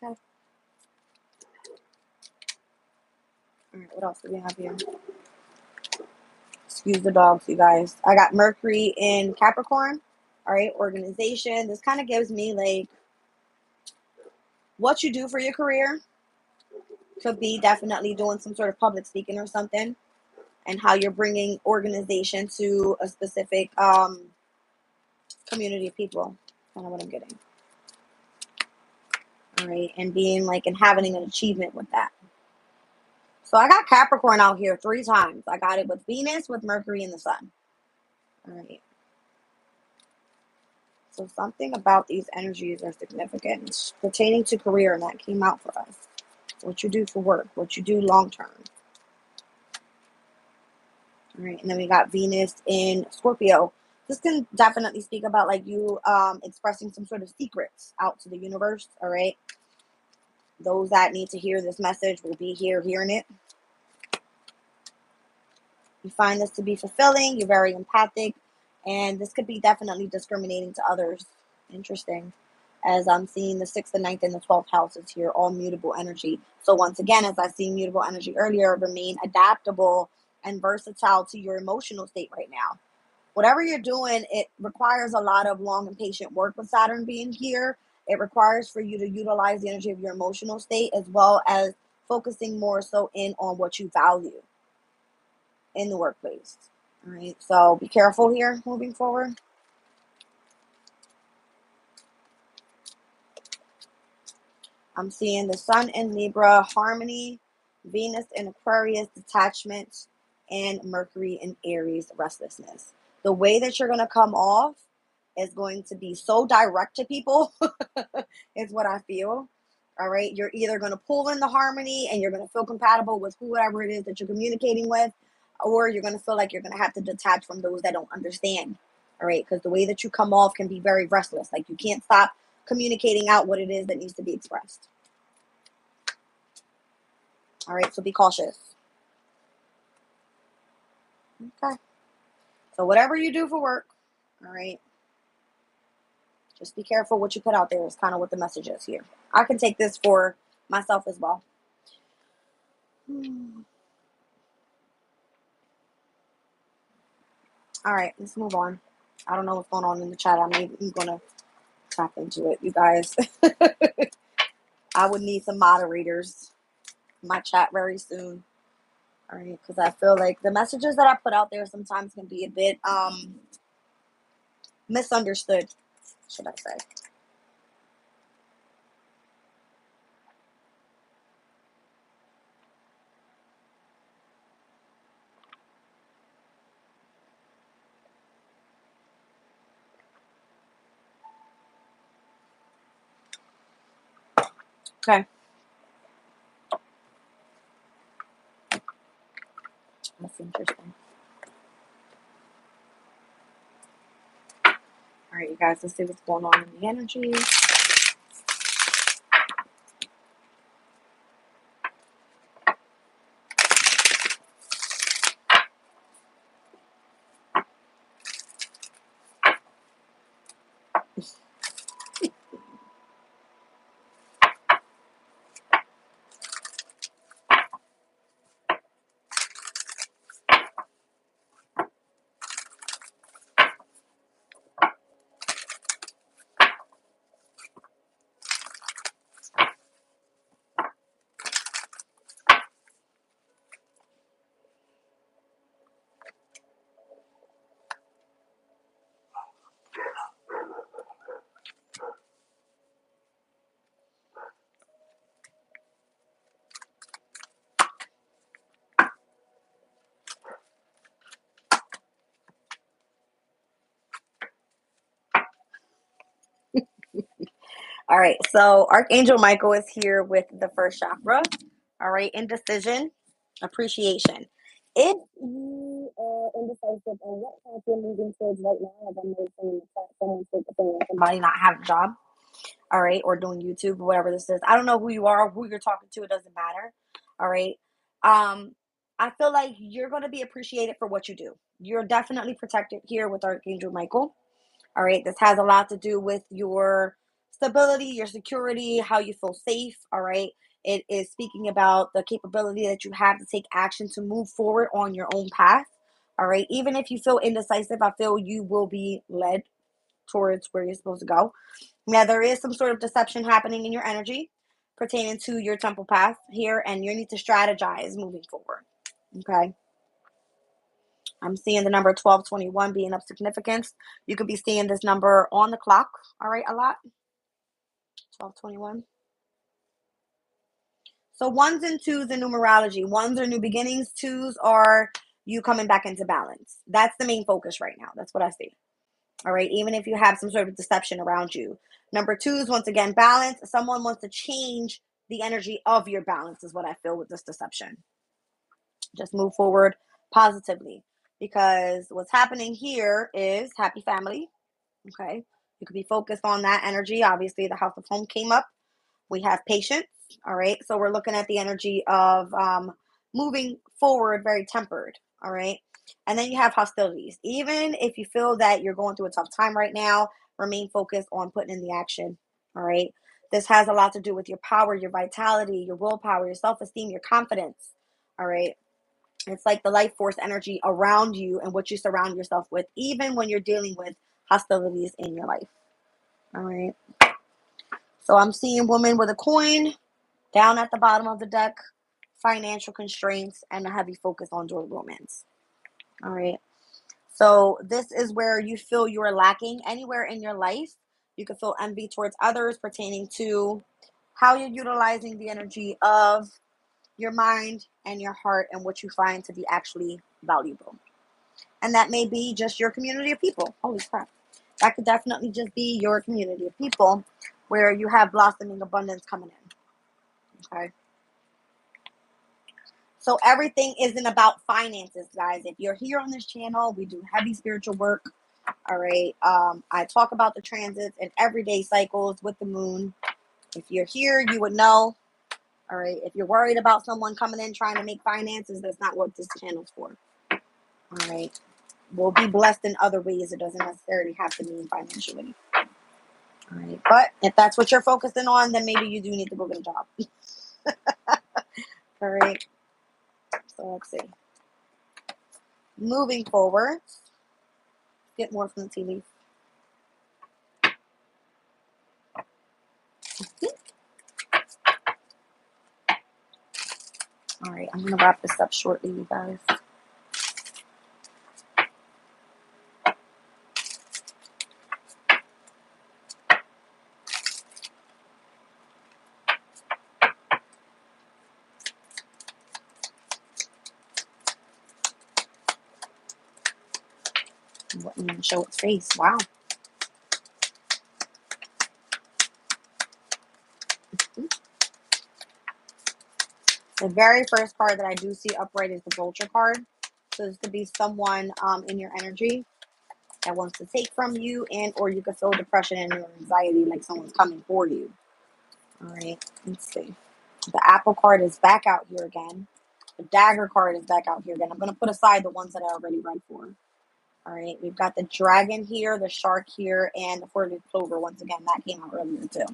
Okay. All right, what else do we have here? Excuse the dogs, you guys. I got Mercury in Capricorn. All right, organization. This kind of gives me like what you do for your career. Could be definitely doing some sort of public speaking or something, and how you're bringing organization to a specific community of people. Kind of what I'm getting. All right, and being like and having an achievement with that. So I got Capricorn out here 3 times. I got it with Venus, with Mercury, and the Sun. All right. So something about these energies are significant pertaining to career, and that came out for us. What you do for work, what you do long term. All right, and then we got Venus in Scorpio. This can definitely speak about like you expressing some sort of secrets out to the universe. All right. Those that need to hear this message will be here hearing it. You find this to be fulfilling. You're very empathic. And this could be definitely discriminating to others. Interesting. As I'm seeing the 6th, the 9th, and the 12th houses here, all mutable energy. So once again, as I seen mutable energy earlier, remain adaptable and versatile to your emotional state right now. Whatever you're doing, it requires a lot of long and patient work with Saturn being here. It requires for you to utilize the energy of your emotional state as well as focusing more so in on what you value in the workplace. All right, so be careful here moving forward. I'm seeing the Sun in Libra, harmony, Venus in Aquarius, detachment, and Mercury in Aries, restlessness. The way that you're going to come off is going to be so direct to people, is what I feel. All right. You're either going to pull in the harmony and you're going to feel compatible with whoever it is that you're communicating with, or you're going to feel like you're going to have to detach from those that don't understand. All right. Because the way that you come off can be very restless. Like you can't stop communicating out what it is that needs to be expressed. All right. So be cautious. Okay. So whatever you do for work, all right, just be careful what you put out there is kind of what the message is here. I can take this for myself as well. All right, let's move on. I don't know what's going on in the chat. I'm going to tap into it, you guys. I would need some moderators in my chat very soon. All right, because I feel like the messages that I put out there sometimes can be a bit misunderstood, should I say. Okay. That's interesting. All right, you guys, let's see what's going on in the energy. All right, so Archangel Michael is here with the first chakra. All right, indecision, appreciation. If you are indecisive on what path you're moving towards right now, as I'm noticing in the chat, someone's focusing on somebody not have a job, all right, or doing YouTube, whatever this is. I don't know who you are, who you're talking to, it doesn't matter. All right. I feel like you're going to be appreciated for what you do. You're definitely protected here with Archangel Michael. All right. This has a lot to do with your stability, your security, how you feel safe. All right. It is speaking about the capability that you have to take action to move forward on your own path. All right. Even if you feel indecisive, I feel you will be led towards where you're supposed to go. Now, there is some sort of deception happening in your energy pertaining to your temple path here, and you need to strategize moving forward. Okay. I'm seeing the number 1221 being of significance. You could be seeing this number on the clock, all right, a lot. 1221. So ones and twos in numerology. Ones are new beginnings. Twos are you coming back into balance. That's the main focus right now. That's what I see. All right. Even if you have some sort of deception around you. Number twos, once again, balance. Someone wants to change the energy of your balance, is what I feel with this deception. Just move forward positively, because what's happening here is happy family. Okay. You could be focused on that energy. Obviously, the house of home came up. We have patience. All right. So we're looking at the energy of moving forward, very tempered. All right. And then you have hostilities. Even if you feel that you're going through a tough time right now, remain focused on putting in the action. All right. This has a lot to do with your power, your vitality, your willpower, your self esteem, your confidence. All right. It's like the life force energy around you and what you surround yourself with, even when you're dealing with hostilities in your life. All right. So I'm seeing woman with a coin down at the bottom of the deck, financial constraints, and a heavy focus on joy romance. All right. So this is where you feel you are lacking anywhere in your life. You can feel envy towards others pertaining to how you're utilizing the energy of your mind and your heart and what you find to be actually valuable. And that may be just your community of people. Holy crap. That could definitely just be your community of people where you have blossoming abundance coming in. Okay. So everything isn't about finances, guys. If you're here on this channel, we do heavy spiritual work. All right. I talk about the transits and everyday cycles with the moon. If you're here, you would know. All right. If you're worried about someone coming in trying to make finances, that's not what this channel's for. All right. We'll be blessed in other ways. It doesn't necessarily have to mean financially. All right. But if that's what you're focusing on, then maybe you do need to go get a job. All right. So let's see. Moving forward. Get more from the tea leaf. All right. I'm going to wrap this up shortly, you guys. Wouldn't even show its face. Wow. The very first card that I do see upright is the Vulture card. So this could be someone in your energy that wants to take from you, and or you could feel depression and anxiety like someone's coming for you. All right, let's see. The Apple card is back out here again. The Dagger card is back out here again. I'm going to put aside the ones that I already read for. All right, we've got the Dragon here, the Shark here, and the Four-leaf Clover once again. That came out earlier too.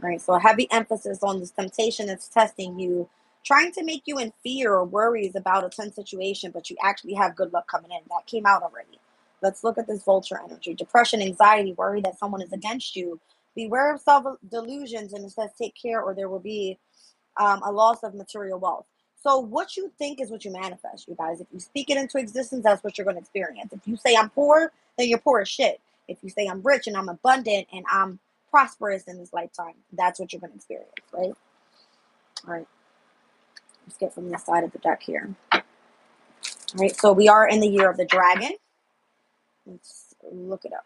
All right, so a heavy emphasis on this temptation that's testing you, trying to make you in fear or worries about a tense situation, but you actually have good luck coming in. That came out already. Let's look at this Vulture energy. Depression, anxiety, worry that someone is against you. Beware of self-delusions, and it says take care or there will be a loss of material wealth. So what you think is what you manifest, you guys. If you speak it into existence, that's what you're going to experience. If you say I'm poor, then you're poor as shit. If you say I'm rich and I'm abundant and I'm prosperous in this lifetime, that's what you're going to experience, right? All right. Let's get from this side of the deck here. All right. So we are in the year of the dragon. Let's look it up.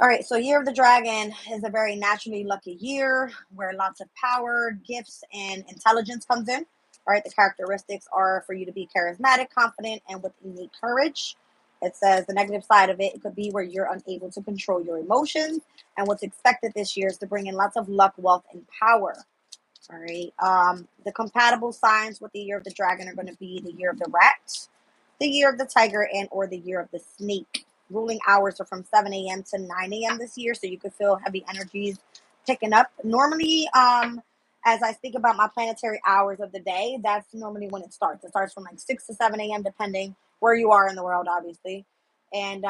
All right, so Year of the Dragon is a very naturally lucky year where lots of power, gifts, and intelligence comes in. All right, the characteristics are for you to be charismatic, confident, and with innate courage. It says the negative side of it could be where you're unable to control your emotions. And what's expected this year is to bring in lots of luck, wealth, and power. All right, the compatible signs with the Year of the Dragon are going to be the Year of the Rat, the Year of the Tiger, and or the Year of the Snake. Ruling hours are from 7 a.m. to 9 a.m. this year, so you could feel heavy energies picking up. Normally, as I speak about my planetary hours of the day, that's normally when it starts. It starts from like 6 to 7 a.m., depending where you are in the world, obviously. And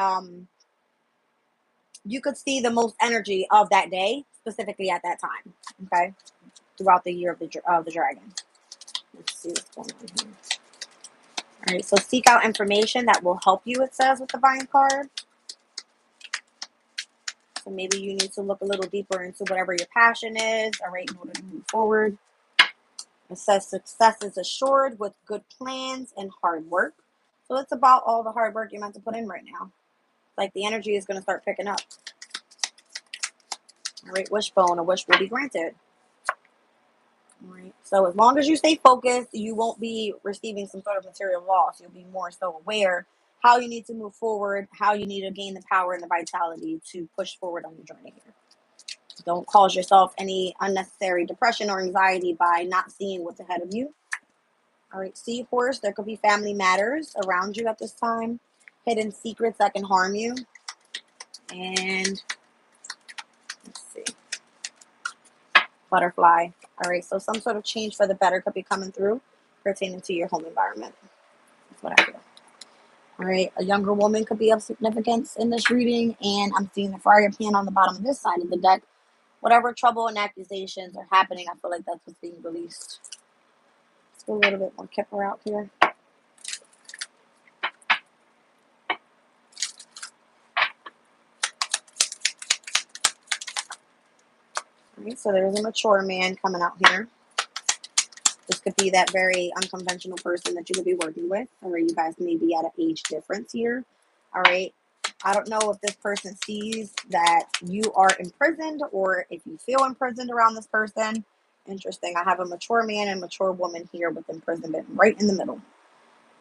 you could see the most energy of that day, specifically at that time, okay, throughout the year of the dragon. Let's see what's going on here. All right, so seek out information that will help you, it says with the Vine card. So maybe you need to look a little deeper into whatever your passion is, all right, in order to move forward. It says success is assured with good plans and hard work. So it's about all the hard work you're meant to put in right now. Like the energy is going to start picking up. All right, wishbone, a wish will be granted. All right, so as long as you stay focused, you won't be receiving some sort of material loss. You'll be more so aware how you need to move forward, how you need to gain the power and the vitality to push forward on your journey here. Don't cause yourself any unnecessary depression or anxiety by not seeing what's ahead of you. All right, Seahorse, there could be family matters around you at this time. Hidden secrets that can harm you. And let's see. Butterfly. All right, so some sort of change for the better could be coming through pertaining to your home environment. That's what I feel. All right, a younger woman could be of significance in this reading, and I'm seeing the fire pan on the bottom of this side of the deck. Whatever trouble and accusations are happening, I feel like that's what's being released. Let's go a little bit more Kipper out here. Right, so there's a mature man coming out here. This could be that very unconventional person that you could be working with, or you guys may be at an age difference here. All right. I don't know if this person sees that you are imprisoned or if you feel imprisoned around this person. Interesting. I have a mature man and mature woman here with imprisonment right in the middle.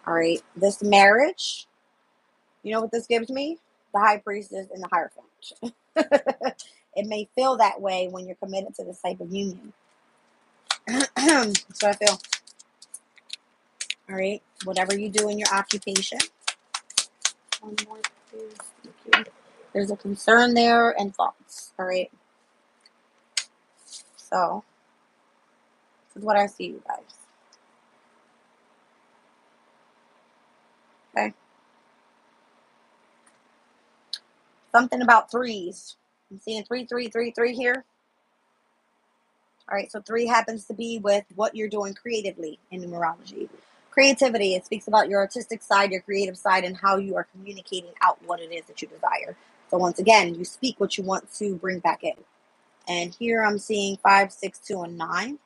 All right. This marriage, you know what this gives me? The high priestess and the Hierophant. It may feel that way when you're committed to this type of union. So I feel. All right. Whatever you do in your occupation. One more, please. Thank you. There's a concern there and thoughts. All right. So this is what I see, you guys. Okay. Something about threes. I'm seeing 3 here. All right. So 3 happens to be with what you're doing creatively in numerology. Creativity. It speaks about your artistic side, your creative side, and how you are communicating out what it is that you desire. So once again, you speak what you want to bring back in. And here I'm seeing 5, 6, 2, and 9.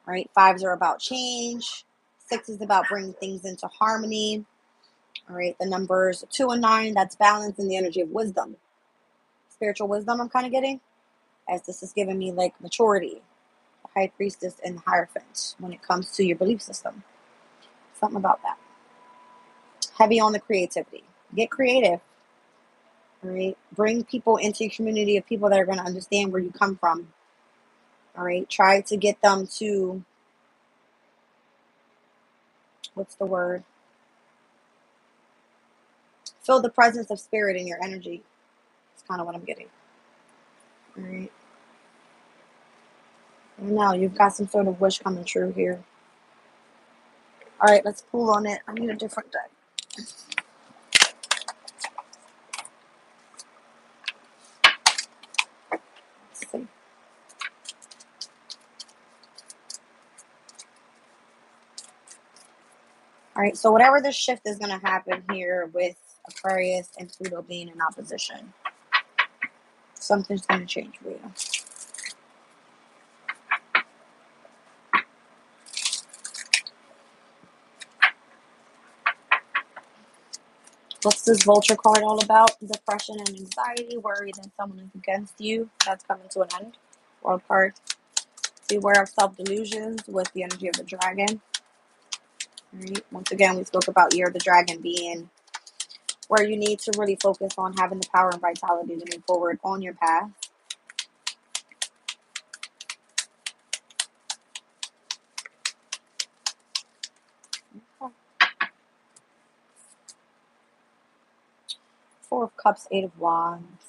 All right. 5s are about change. 6 is about bringing things into harmony. All right. The numbers 2 and 9, that's balance and the energy of wisdom. Spiritual wisdom I'm kind of getting, as this is giving me like maturity, the high priestess and the Hierophant when it comes to your belief system. Something about that. Heavy on the creativity. Get creative. All right. Bring people into your community of people that are going to understand where you come from. All right. Try to get them to, what's the word? Feel the presence of spirit in your energy. That's kind of what I'm getting. All right. Now you've got some sort of wish coming true here. All right, let's pull on it. I need a different deck. Let's see. All right, so whatever this shift is going to happen here with Aquarius and Pluto being in opposition, something's going to change for you. What's this Vulture card all about? Depression and anxiety, worry that someone is against you. That's coming to an end. World card. Beware of self-delusions with the energy of the dragon. All right. Once again, we spoke about Year of the Dragon being where you need to really focus on having the power and vitality to move forward on your path. Four of Cups, Eight of Wands.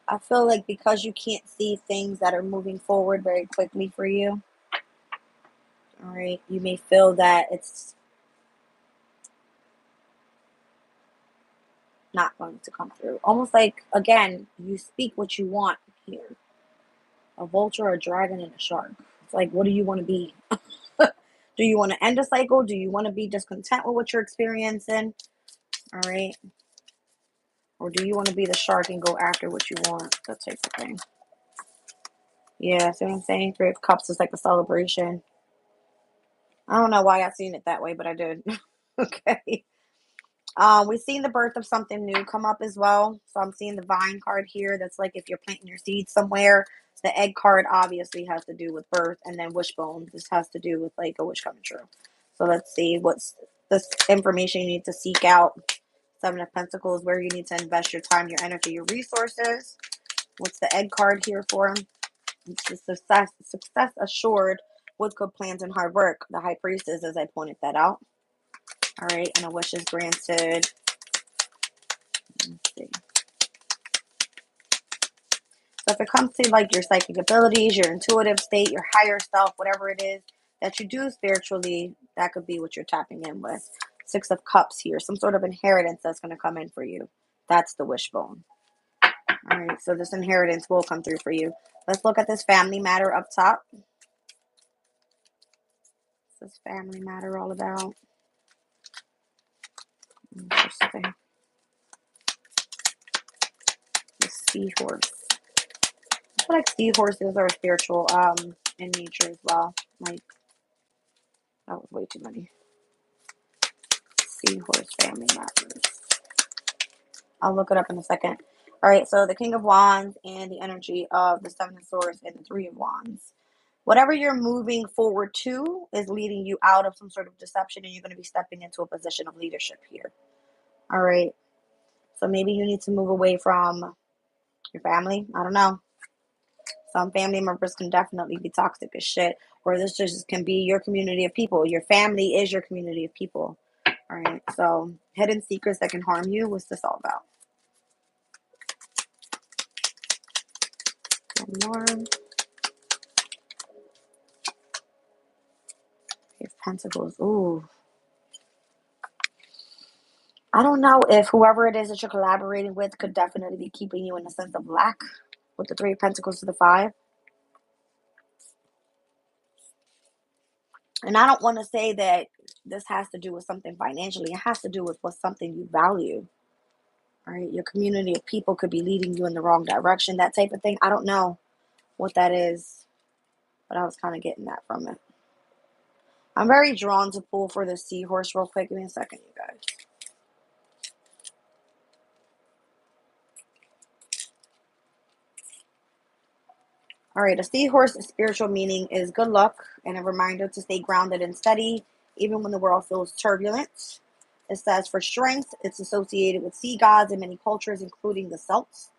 I feel like because you can't see things that are moving forward very quickly for you, all right, you may feel that it's not going to come through. Almost like, again, you speak what you want here. A vulture, a dragon, and a shark. It's like, what do you want to be? Do you want to end a cycle? Do you want to be discontent with what you're experiencing? All right. Or do you want to be the shark and go after what you want? That type of thing. Yeah, see what I'm saying? 3 of Cups is like a celebration. I don't know why I seen it that way, but I did. Okay. We've seen the birth of something new come up as well. So I'm seeing the vine card here. That's like if you're planting your seeds somewhere. The egg card obviously has to do with birth, and then wishbone. This has to do with like a wish coming true. So let's see what's this information you need to seek out. 7 of Pentacles, where you need to invest your time, your energy, your resources. What's the egg card here for? It's the success assured with good plans and hard work. The High Priestess, as I pointed that out. All right, and a wish is granted. Let's see. So if it comes to like your psychic abilities, your intuitive state, your higher self, whatever it is that you do spiritually, that could be what you're tapping in with. 6 of Cups here, some sort of inheritance that's going to come in for you. That's the wishbone. All right, so this inheritance will come through for you. Let's look at this family matter up top. What's this family matter all about? Interesting. The Seahorse. I feel like seahorses are spiritual in nature as well. Like, that was way too many. Seahorse family members. I'll look it up in a second. All right, so the King of Wands and the energy of the Seven of Swords and the Three of Wands. Whatever you're moving forward to is leading you out of some sort of deception, and you're going to be stepping into a position of leadership here. All right. So maybe you need to move away from your family. I don't know. Some family members can definitely be toxic as shit, or this just can be your community of people. Your family is your community of people. All right. So hidden secrets that can harm you. What's this all about? One more. Page of Pentacles. Ooh. I don't know if whoever it is that you're collaborating with could definitely be keeping you in a sense of lack with the Three of Pentacles to the Five. And I don't want to say that this has to do with something financially. It has to do with what's something you value. All right. Your community of people could be leading you in the wrong direction. That type of thing. I don't know what that is, but I was kind of getting that from it. I'm very drawn to pull for the Seahorse real quick. Give me a second, you guys. All right, a seahorse's spiritual meaning is good luck and a reminder to stay grounded and steady, even when the world feels turbulent. It says for strength, it's associated with sea gods in many cultures, including the Celts.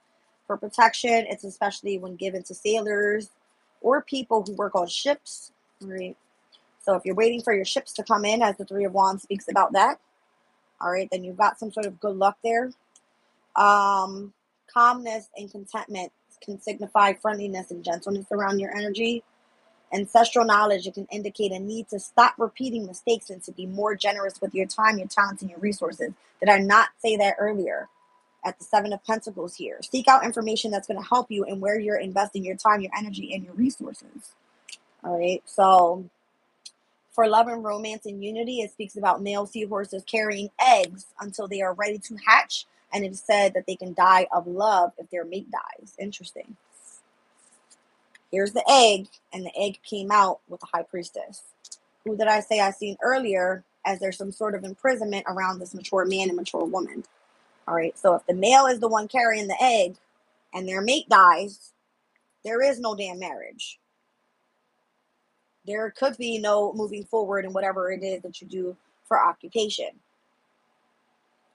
For protection, it's especially when given to sailors or people who work on ships. All right. So if you're waiting for your ships to come in, as the Three of Wands speaks about that, all right, then you've got some sort of good luck there. Calmness and contentment can signify friendliness and gentleness around your energy. Ancestral knowledge, it can indicate a need to stop repeating mistakes and to be more generous with your time, your talents, and your resources. Did I not say that earlier? At the Seven of Pentacles here. Seek out information that's going to help you in where you're investing your time, your energy, and your resources. All right. So for love and romance and unity, it speaks about male seahorses carrying eggs until they are ready to hatch. And it is said that they can die of love if their mate dies. Interesting. Here's the egg, and the egg came out with the High Priestess. Who did I say I seen earlier as there's some sort of imprisonment around this mature man and mature woman? All right, so if the male is the one carrying the egg and their mate dies, there is no damn marriage. There could be no moving forward in whatever it is that you do for occupation.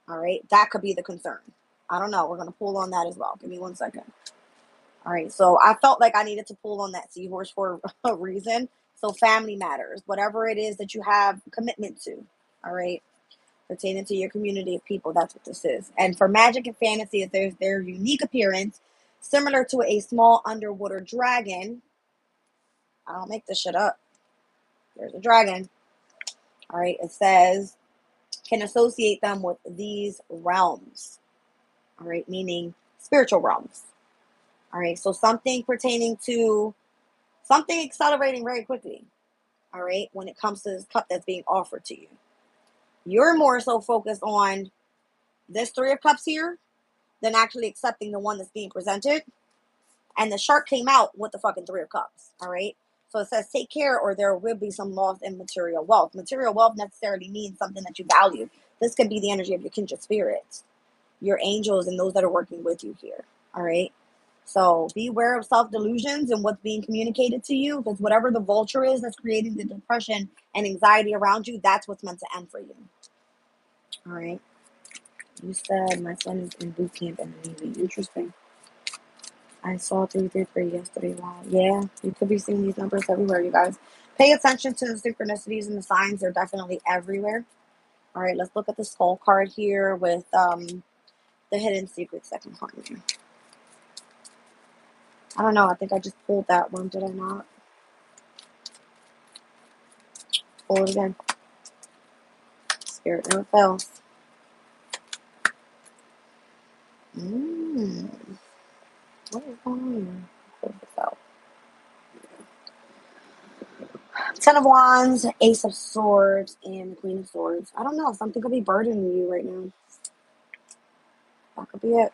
All right, that could be the concern. I don't know. We're going to pull on that as well. Give me 1 second. All right, so I felt like I needed to pull on that seahorse for a reason. So family matters, whatever it is that you have commitment to. All right, pertaining to your community of people, that's what this is. And for magic and fantasy, there's their unique appearance, similar to a small underwater dragon. I don't make this shit up. There's a dragon. All right, it says can associate them with these realms. All right, meaning spiritual realms. All right, so something pertaining to something accelerating very quickly. All right, when it comes to this cup that's being offered to you, you're more so focused on this Three of Cups here than actually accepting the one that's being presented. And the shark came out with the fucking Three of Cups. All right. So it says take care or there will be some loss in material wealth. Material wealth necessarily means something that you value. This could be the energy of your kindred spirits, your angels, and those that are working with you here. All right. So be aware of self-delusions and what's being communicated to you, because whatever the vulture is that's creating the depression and anxiety around you, that's what's meant to end for you. All right. You said my son is in boot camp in the Navy. Interesting. I saw 333 yesterday. Wow. Yeah, you could be seeing these numbers everywhere, you guys. Pay attention to the synchronicities and the signs. They're definitely everywhere. All right, let's look at the skull card here with the hidden secrets that can harm you. I don't know. I think I just pulled that one. Did I not? Pull it again. Spirit never fails. What is going on here? Pull this out. Ten of Wands, Ace of Swords, and Queen of Swords. I don't know. Something could be burdening you right now. That could be it.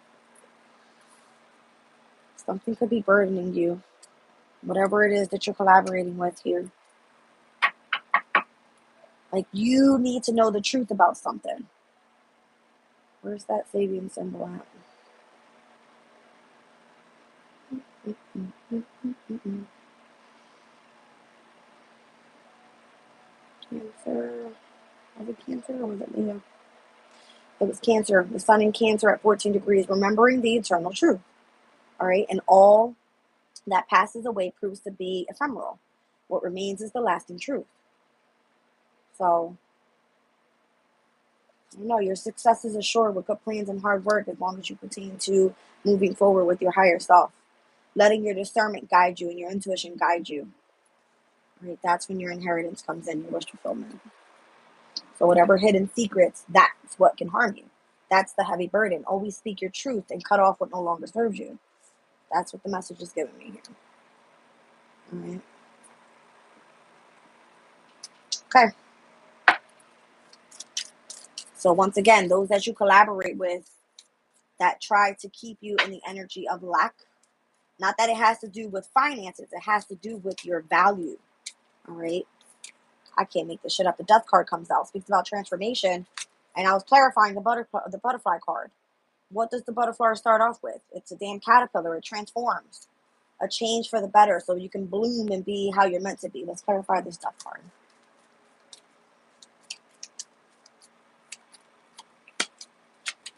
Something could be burdening you. Whatever it is that you're collaborating with here. Like, you need to know the truth about something. Where's that Sabian symbol at? Cancer. Was it Cancer or was it Leo? It was Cancer. The sun in Cancer at 14 degrees. Remembering the eternal truth. All right. And all that passes away proves to be ephemeral. What remains is the lasting truth. So, your success is assured with good plans and hard work as long as you continue to moving forward with your higher self. Letting your discernment guide you and your intuition guide you. Right? That's when your inheritance comes in, your wish fulfillment. So whatever hidden secrets, that's what can harm you. That's the heavy burden. Always speak your truth and cut off what no longer serves you. That's what the message is giving me here. All right. Okay. So once again, those that you collaborate with that try to keep you in the energy of lack, not that it has to do with finances, it has to do with your value. All right. I can't make this shit up. The death card comes out, speaks about transformation, and I was clarifying the butterfly card. What does the butterfly start off with? It's a damn caterpillar. It transforms. A change for the better so you can bloom and be how you're meant to be. Let's clarify this death card.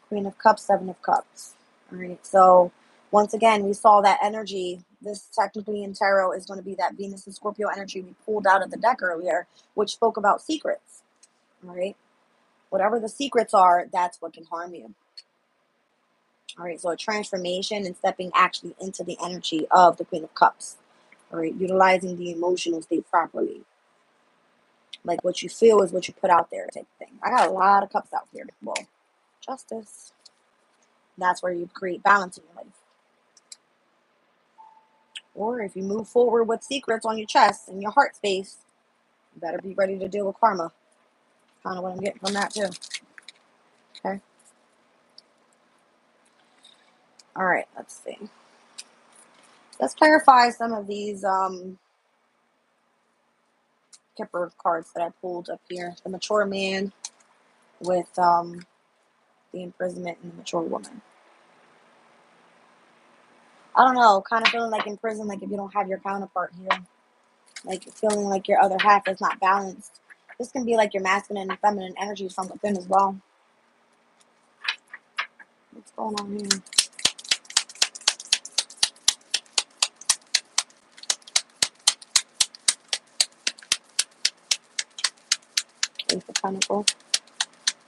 Queen of Cups, Seven of Cups. All right. So once again, we saw that energy. This technically in tarot is going to be that Venus and Scorpio energy we pulled out of the deck earlier, which spoke about secrets. All right. Whatever the secrets are, that's what can harm you. All right. So a transformation and stepping actually into the energy of the Queen of Cups. All right. Utilizing the emotional state properly. Like what you feel is what you put out there type thing. I got a lot of cups out here. Well, Justice. That's where you create balance in your life. Or if you move forward with secrets on your chest and your heart space, you better be ready to deal with karma. Kind of what I'm getting from that too. Okay. All right. Let's see. Let's clarify some of these Kipper cards that I pulled up here. The mature man with the imprisonment and the mature woman. I don't know. Kind of feeling like in prison, like if you don't have your counterpart here. Like feeling like your other half is not balanced. This can be like your masculine and feminine energies from within as well. What's going on here? Ace of Pentacles.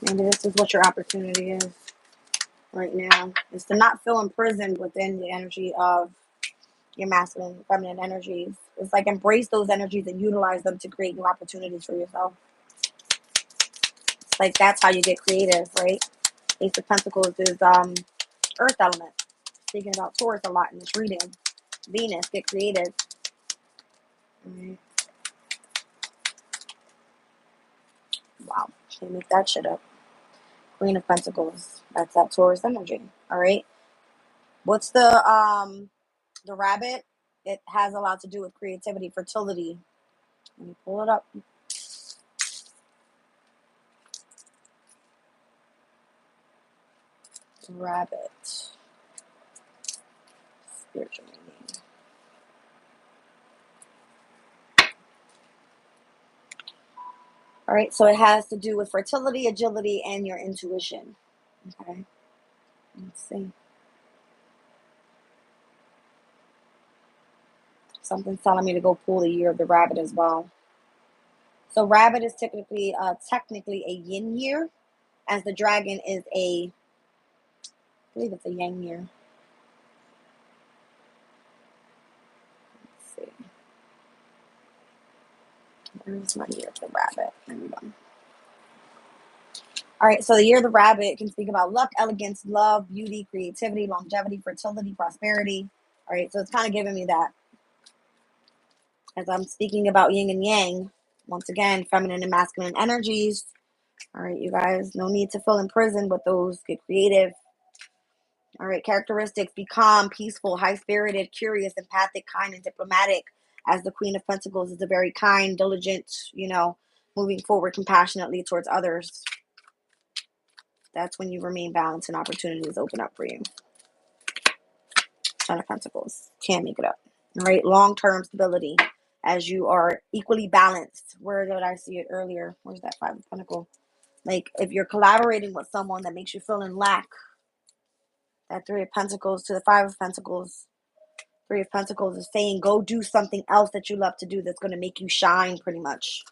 Maybe this is what your opportunity is right now. Is to not feel imprisoned within the energy of your masculine and feminine energies. It's like embrace those energies and utilize them to create new opportunities for yourself. It's like that's how you get creative, right? Ace of Pentacles is earth element. Speaking about Taurus a lot in this reading. Venus, get creative. Right. Wow, can't make that shit up. Queen of Pentacles. That's that Taurus energy. All right. What's the rabbit? It has a lot to do with creativity, fertility. Let me pull it up. Rabbit. Spiritual meaning. All right, so it has to do with fertility, agility, and your intuition. Okay. Let's see. Something's telling me to go pull the year of the rabbit as well. So rabbit is technically a yin year, as the dragon is I believe it's a yang year. Let's see. Where's my year of the rabbit? There we go. All right, so the year of the rabbit can speak about luck, elegance, love, beauty, creativity, longevity, fertility, prosperity. All right, so it's kind of giving me that. As I'm speaking about yin and yang, once again, feminine and masculine energies. All right, you guys, no need to feel imprisoned with those. Get creative. All right, characteristics: be calm, peaceful, high-spirited, curious, empathic, kind, and diplomatic. As the Queen of Pentacles is a very kind, diligent, moving forward compassionately towards others. That's when you remain balanced and opportunities open up for you. Ten of Pentacles. Can't make it up. All right, long-term stability as you are equally balanced. Where did I see it earlier? Where's that Five of Pentacles? Like, if you're collaborating with someone that makes you feel in lack, that Three of Pentacles to the Five of Pentacles. Three of Pentacles is saying, go do something else that you love to do that's going to make you shine, pretty much.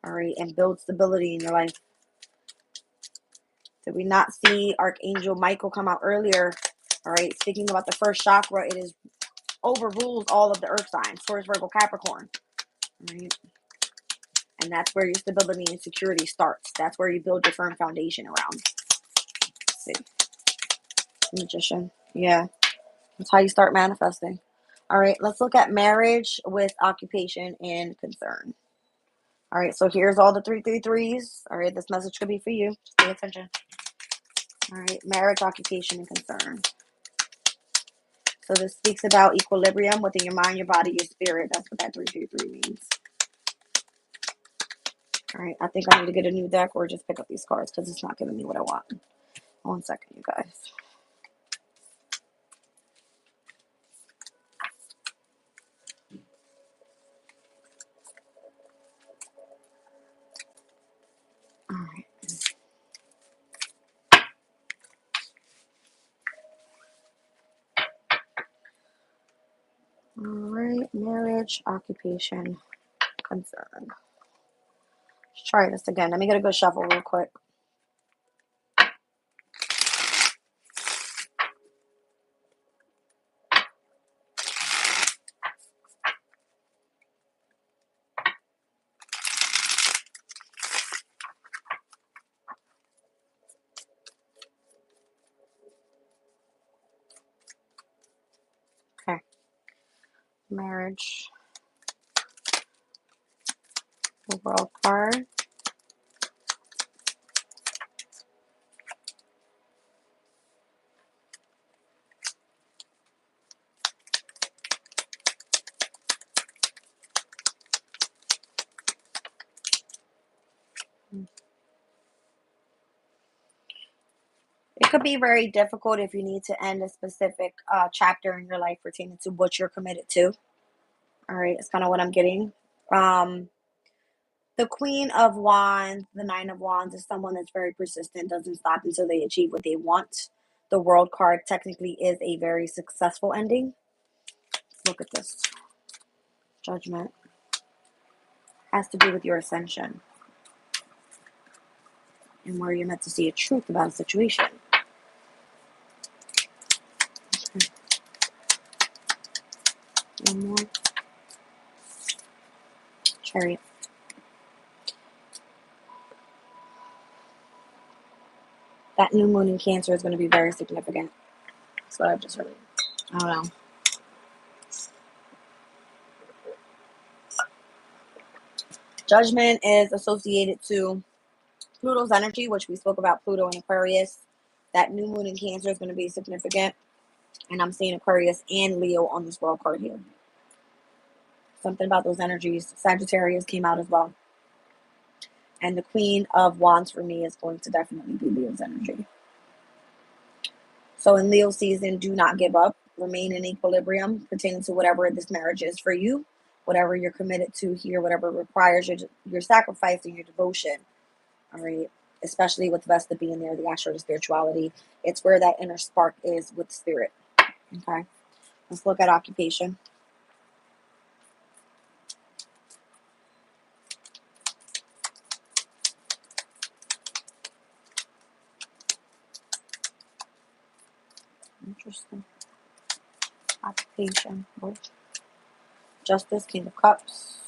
All right, and build stability in your life. Did we not see Archangel Michael come out earlier? All right, speaking about the first chakra, it is overrules all of the earth signs, Taurus, Virgo, Capricorn. All right. And that's where your stability and security starts. That's where you build your firm foundation around. Let's see. Magician. Yeah. That's how you start manifesting. All right. Let's look at marriage with occupation and concern. All right. So here's all the 333s. All right. This message could be for you. Just pay attention. All right. Marriage, occupation, and concern. So this speaks about equilibrium within your mind, your body, your spirit. That's what that 333 means. All right, I think I need to get a new deck or just pick up these cards because it's not giving me what I want. 1 second, you guys. All right. All right, marriage, occupation, concern. Let's try this again. Let me get a good shuffle real quick. Okay. Marriage, the World card. It could be very difficult if you need to end a specific chapter in your life pertaining to what you're committed to. All right, it's kind of what I'm getting. The Queen of Wands, the Nine of Wands, is someone that's very persistent, doesn't stop until they achieve what they want. The World card technically is a very successful ending. Look at this. Judgment. Has to do with your ascension. And where you're meant to see a truth about a situation. Okay. One more. Chariot. That new moon in Cancer is going to be very significant. That's what I've just heard. I don't know. Judgment is associated to Pluto's energy, which we spoke about Pluto in Aquarius. That new moon in Cancer is going to be significant. And I'm seeing Aquarius and Leo on this World card here. Something about those energies. Sagittarius came out as well. And the Queen of Wands for me is going to definitely be Leo's energy. So in Leo season, do not give up. Remain in equilibrium pertaining to whatever this marriage is for you. Whatever you're committed to here, whatever requires your sacrifice and your devotion. All right. Especially with Vesta being there, the astro, the spirituality. It's where that inner spark is with spirit. Okay. Let's look at occupation. Interesting. Occupation. Justice, King of Cups,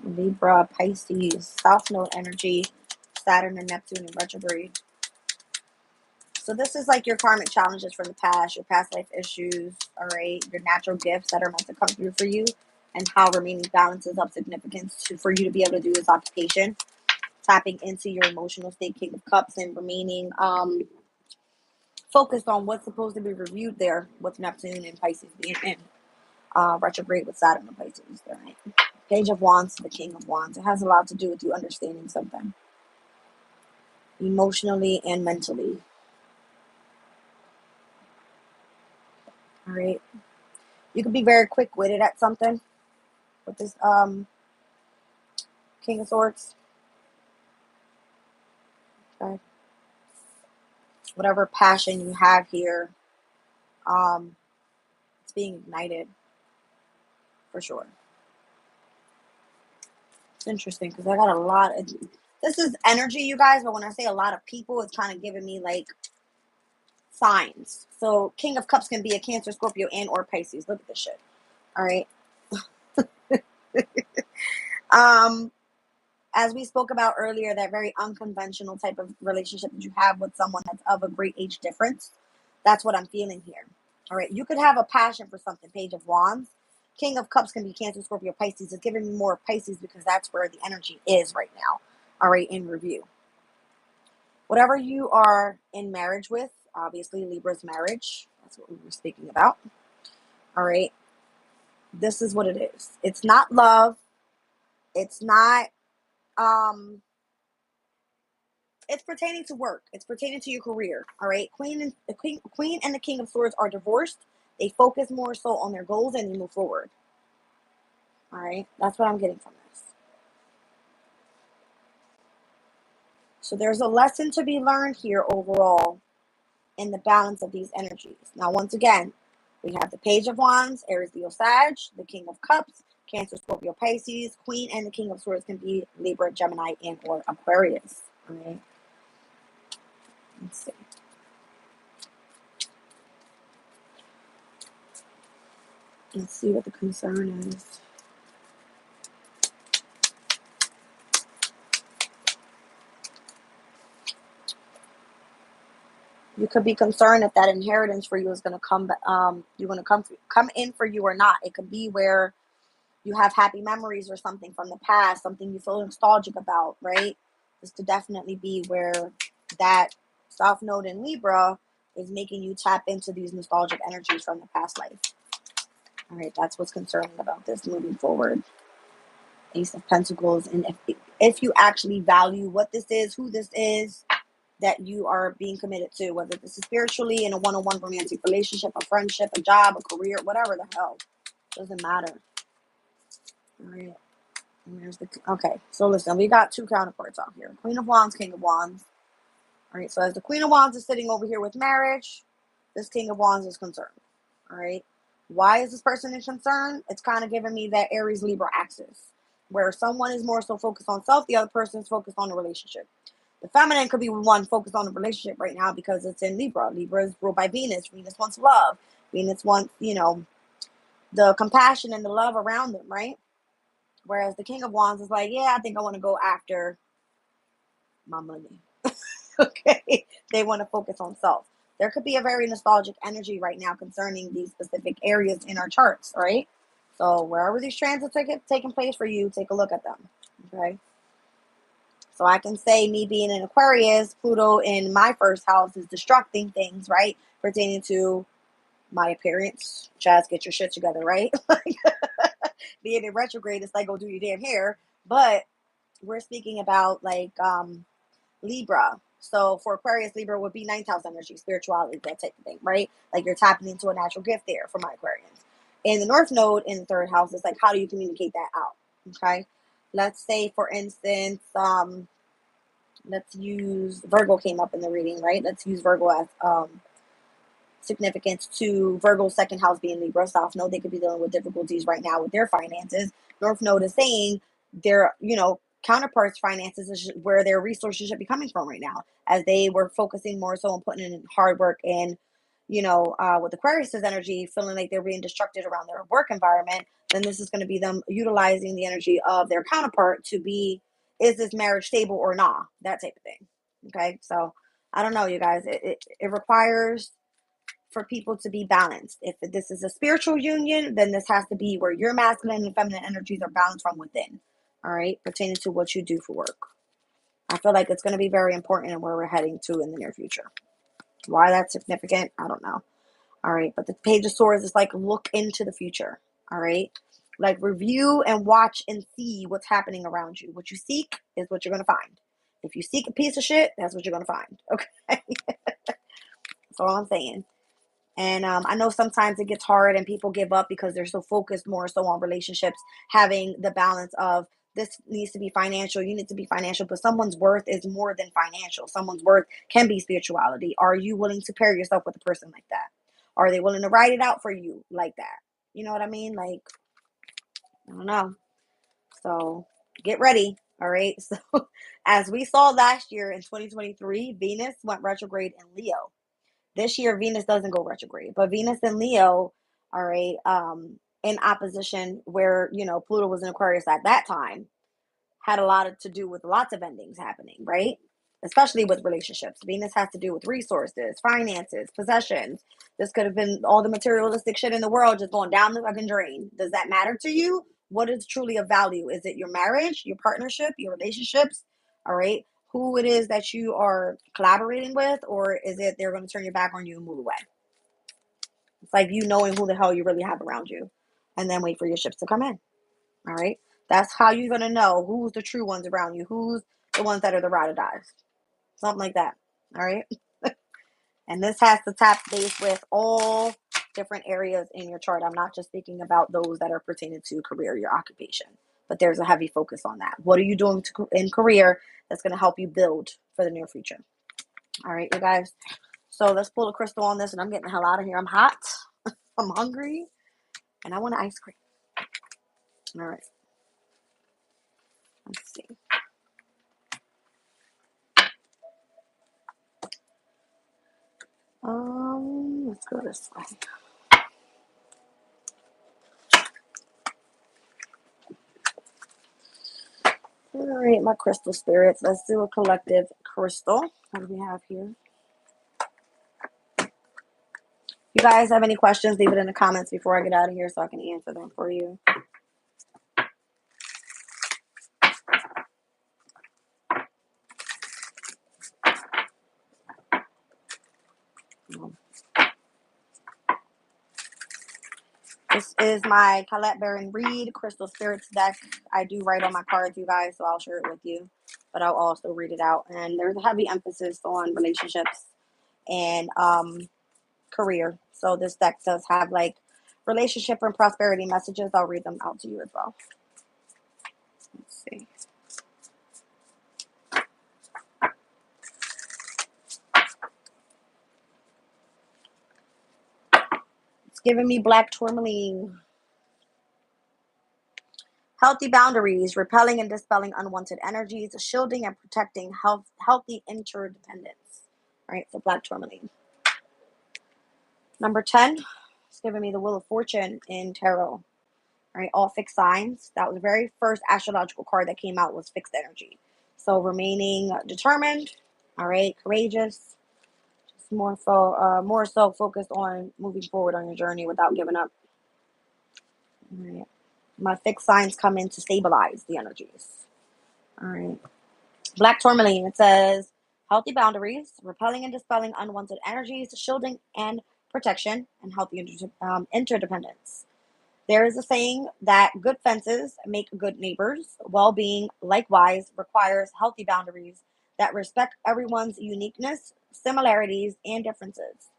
Libra, Pisces, South Node energy, Saturn and Neptune in retrograde. So this is like your karmic challenges from the past, your past life issues, all right, your natural gifts that are meant to come through for you, and how remaining balance is of significance for you to be able to do this occupation. Tapping into your emotional state, King of Cups, and remaining focused on what's supposed to be reviewed there with Neptune and Pisces being in retrograde with Saturn and Pisces. Right? Page of Wands to the King of Wands. It has a lot to do with you understanding something emotionally and mentally. All right. You could be very quick-witted at something with this King of Swords. Okay. Whatever passion you have here, it's being ignited for sure. It's interesting because I got a lot of, this is energy, you guys, but when I say a lot of people, it's kind of giving me like signs. So King of Cups can be a Cancer, Scorpio, and or Pisces. Look at this shit. All right. As we spoke about earlier, that very unconventional type of relationship that you have with someone that's of a great age difference. That's what I'm feeling here. All right. You could have a passion for something. Page of Wands. King of Cups can be Cancer, Scorpio, Pisces. It's giving me more Pisces because that's where the energy is right now. All right. In review. Whatever you are in marriage with, obviously Libra's marriage. That's what we were speaking about. All right. This is what it is. It's not love. It's not, it's pertaining to work. It's pertaining to your career. All right. Queen and the King of Swords are divorced. They focus more so on their goals and they move forward. All right. That's what I'm getting from this. So there's a lesson to be learned here overall in the balance of these energies. Now, once again, we have the Page of Wands, Aries, Leo, Sag, the King of Cups, Cancer, Scorpio, Pisces, Queen, and the King of Swords can be Libra, Gemini, and or Aquarius. All right. Let's see. Let's see what the concern is. You could be concerned if that inheritance for you is going to come, you're going to come in for you or not. It could be where you have happy memories or something from the past, something you feel nostalgic about, right? This could definitely be where that South Node in Libra is making you tap into these nostalgic energies from the past life. All right, that's what's concerning about this moving forward. Ace of Pentacles, and if you actually value what this is, who this is, that you are being committed to, whether this is spiritually in a one-on-one romantic relationship, a friendship, a job, a career, whatever the hell, doesn't matter. All right. There's the, okay, so listen, we got two counterparts out here. Queen of Wands, King of Wands. All right, so as the Queen of Wands is sitting over here with marriage, this King of Wands is concerned. All right. Why is this person in concern? It's kind of giving me that Aries Libra axis, where someone is more so focused on self, the other person is focused on the relationship. The feminine could be one focused on the relationship right now because it's in Libra. Libra is ruled by Venus. Venus wants love. Venus wants, the compassion and the love around them, right? Whereas the King of Wands is like, yeah, I think I want to go after my money. Okay. They want to focus on self. There could be a very nostalgic energy right now concerning these specific areas in our charts, right? So wherever these transits are taking place for you, take a look at them. Okay. So I can say, me being an Aquarius, Pluto in my first house is destructing things, right? Pertaining to my appearance. Jazz, get your shit together, right? Being in retrograde, it's like, go do your damn hair. But we're speaking about like Libra. So for Aquarius, Libra would be ninth house energy, spirituality, that type of thing, right? Like you're tapping into a natural gift there for my Aquarians. And the North Node in the third house is like, how do you communicate that out? Okay. Let's say, for instance, let's use Virgo came up in the reading, right? Let's use Virgo as significance to Virgo's second house being Libra. South Node, they could be dealing with difficulties right now with their finances. North Node is saying their, counterparts' finances is where their resources should be coming from right now, as they were focusing more so on putting in hard work and, with Aquarius's energy, feeling like they're being destructed around their work environment. Then this is going to be them utilizing the energy of their counterpart to be, is this marriage stable or not? That type of thing. Okay, so I don't know, you guys. It requires for people to be balanced. If this is a spiritual union, then this has to be where your masculine and feminine energies are balanced from within. All right, pertaining to what you do for work. I feel like it's going to be very important in where we're heading to in the near future. Why that's significant, I don't know. All right. But the Page of Swords is like look into the future. All right. Like review and watch and see what's happening around you. What you seek is what you're going to find. If you seek a piece of shit, that's what you're going to find. Okay. That's all I'm saying. And I know sometimes it gets hard and people give up because they're so focused more so on relationships, having the balance of this needs to be financial, you need to be financial, but someone's worth is more than financial. Someone's worth can be spirituality. Are you willing to pair yourself with a person like that? Are they willing to write it out for you like that? You know what I mean? Like, I don't know. So get ready. All right. So as we saw last year in 2023, Venus went retrograde in Leo. This year, Venus doesn't go retrograde, but Venus and Leo, all right, in opposition, where Pluto was in Aquarius at that time, had a lot to do with lots of endings happening, right? Especially with relationships. Venus has to do with resources, finances, possessions. This could have been all the materialistic shit in the world just going down the fucking drain. Does that matter to you? What is truly of value? Is it your marriage, your partnership, your relationships? All right. Who it is that you are collaborating with, or is it they're going to turn your back on you and move away? It's like you knowing who the hell you really have around you and then wait for your ships to come in. All right. That's how you're going to know who's the true ones around you, who's the ones that are the ride or dies. Something like that. All right. And this has to tap base with all different areas in your chart. I'm not just speaking about those that are pertaining to career, your occupation, but there's a heavy focus on that. What are you doing in career that's going to help you build for the near future? All right, you guys. So let's pull a crystal on this, and I'm getting the hell out of here. I'm hot. I'm hungry, and I want an ice cream. All right. Let's see. Let's go this way. All right, my crystal spirits. Let's do a collective crystal. What do we have here? You guys have any questions, leave it in the comments before I get out of here so I can answer them for you. This is my Colette Baron Reed Crystal Spirits deck. I do write on my cards, you guys, so I'll share it with you. But I'll also read it out. And there's a heavy emphasis on relationships and career. So this deck does have like relationship and prosperity messages. I'll read them out to you as well. Let's see. It's giving me black tourmaline. Healthy boundaries, repelling and dispelling unwanted energies, shielding and protecting healthy interdependence. All right, so black tourmaline. Number 10, it's giving me the Wheel of Fortune in tarot. All right, all fixed signs. That was the very first astrological card that came out was fixed energy. So remaining determined, all right, courageous, just more so focused on moving forward on your journey without giving up. All right. My fixed signs come in to stabilize the energies. All right. Black tourmaline, it says healthy boundaries, repelling and dispelling unwanted energies, shielding and protection, and healthy interdependence. There is a saying that good fences make good neighbors. Well-being, likewise, requires healthy boundaries that respect everyone's uniqueness, similarities, and differences.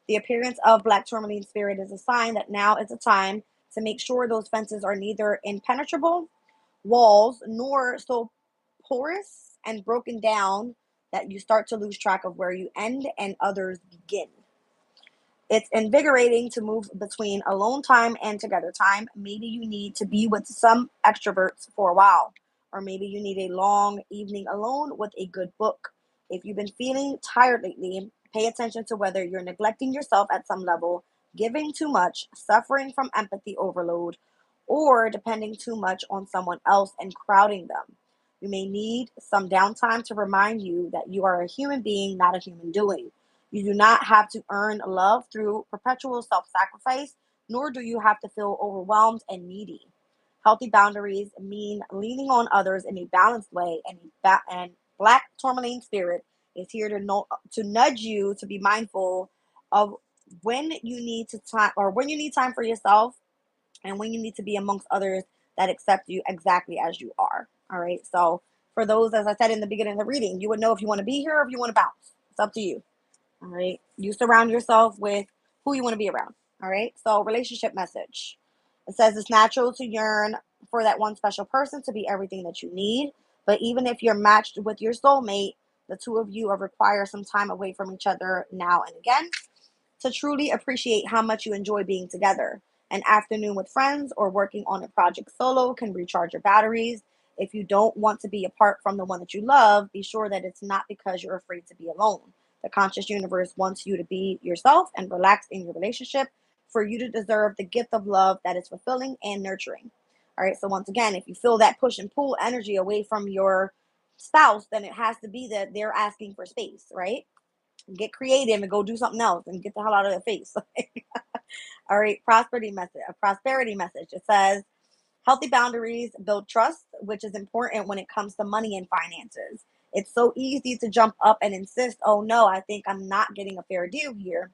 The appearance of black tourmaline spirit is a sign that now is the time to make sure those fences are neither impenetrable walls nor so porous and broken down that you start to lose track of where you end and others begin. It's invigorating to move between alone time and together time. Maybe you need to be with some extroverts for a while, or maybe you need a long evening alone with a good book. If you've been feeling tired lately, pay attention to whether you're neglecting yourself at some level, giving too much, suffering from empathy overload, or depending too much on someone else and crowding them. You may need some downtime to remind you that you are a human being, not a human doing. You do not have to earn love through perpetual self-sacrifice, nor do you have to feel overwhelmed and needy. Healthy boundaries mean leaning on others in a balanced way, and black tourmaline spirit It's here to know, to nudge you to be mindful of when you need to time, or when you need time for yourself, and when you need to be amongst others that accept you exactly as you are. All right. So for those, as I said in the beginning of the reading, you would know if you want to be here or if you want to bounce. It's up to you. All right. You surround yourself with who you want to be around. All right. So, relationship message. It says it's natural to yearn for that one special person to be everything that you need. But even if you're matched with your soulmate, the two of you are require some time away from each other now and again to truly appreciate how much you enjoy being together. An afternoon with friends or working on a project solo can recharge your batteries. If you don't want to be apart from the one that you love, be sure that it's not because you're afraid to be alone. The conscious universe wants you to be yourself and relax in your relationship for you to deserve the gift of love that is fulfilling and nurturing. All right, so once again, if you feel that push and pull energy away from your spouse, then it has to be that they're asking for space, right? Get creative and go do something else and get the hell out of their face. All right, prosperity message. It says healthy boundaries build trust, which is important when it comes to money and finances. It's so easy to jump up and insist, oh no, I think I'm not getting a fair deal here.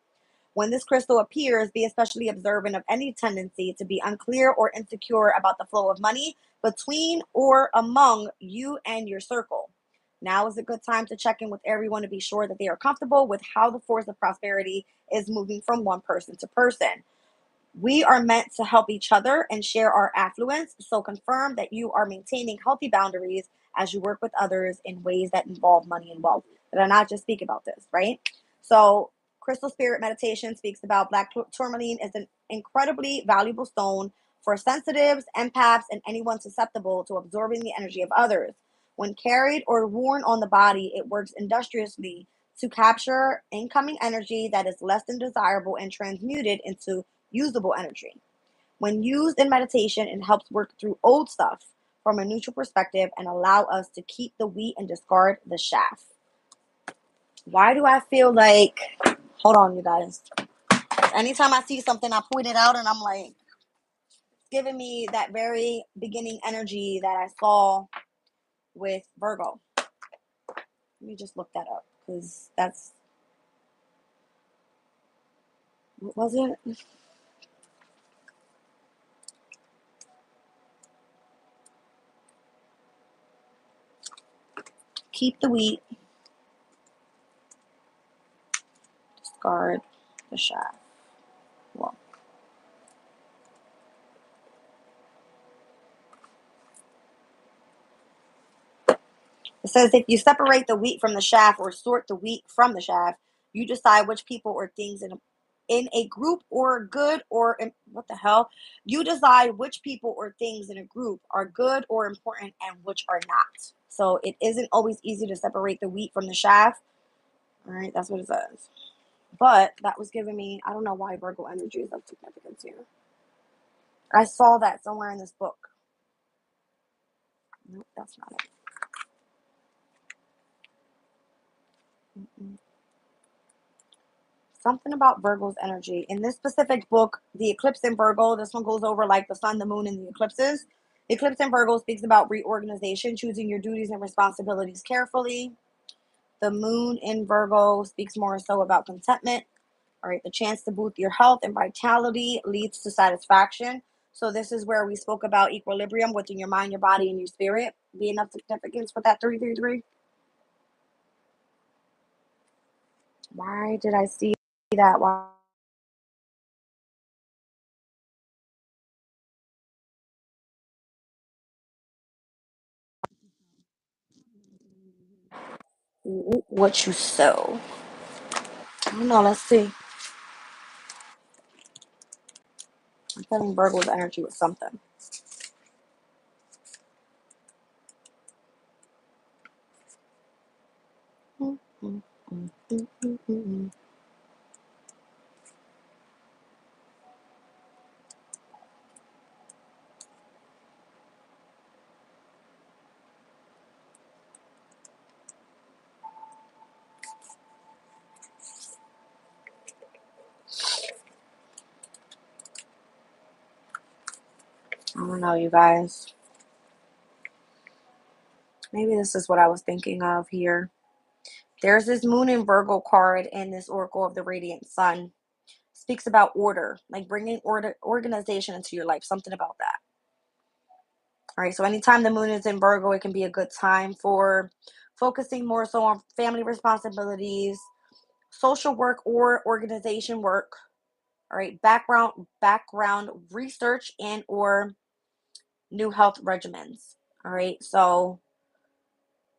When this crystal appears, be especially observant of any tendency to be unclear or insecure about the flow of money between or among you and your circle. Now is a good time to check in with everyone to be sure that they are comfortable with how the force of prosperity is moving from one person to person. We are meant to help each other and share our affluence, so confirm that you are maintaining healthy boundaries as you work with others in ways that involve money and wealth. Did I not just speak about this, right? So, Crystal Spirit Meditation speaks about black tourmaline is an incredibly valuable stone for sensitives, empaths, and anyone susceptible to absorbing the energy of others. When carried or worn on the body, it works industriously to capture incoming energy that is less than desirable and transmute it into usable energy. When used in meditation, it helps work through old stuff from a neutral perspective and allow us to keep the wheat and discard the chaff. Why do I feel like, hold on, you guys. Anytime I see something, I point it out and I'm like, it's giving me that very beginning energy that I saw with Virgo. Let me just look that up because that's, what was it? Keep the wheat, discard the chaff. Well, it says if you separate the wheat from the chaff or sort the wheat from the chaff, you decide which people or things in a group or good or what the hell? You decide which people or things in a group are good or important and which are not. So it isn't always easy to separate the wheat from the chaff. All right, that's what it says. But that was giving me, I don't know why Virgo energy is of significance here. I saw that somewhere in this book. Nope, that's not it. Mm-mm. Something about Virgo's energy. In this specific book, The Eclipse in Virgo, this one goes over like the sun, the moon, and the eclipses. Eclipse in Virgo speaks about reorganization, choosing your duties and responsibilities carefully. The moon in Virgo speaks more so about contentment. All right, the chance to boost your health and vitality leads to satisfaction. So this is where we spoke about equilibrium within your mind, your body, and your spirit being of significance with that 333. Why did I see that? Why? What you sow? I don't know. Let's see. I'm feeling Virgo's energy with something. I don't know, you guys. Maybe this is what I was thinking of here. There's this Moon in Virgo card in this Oracle of the Radiant Sun. Speaks about order, like bringing organization into your life, something about that. All right, so anytime the moon is in Virgo, it can be a good time for focusing more so on family responsibilities, social work or organization work. All right, background research and or new health regimens. All right, so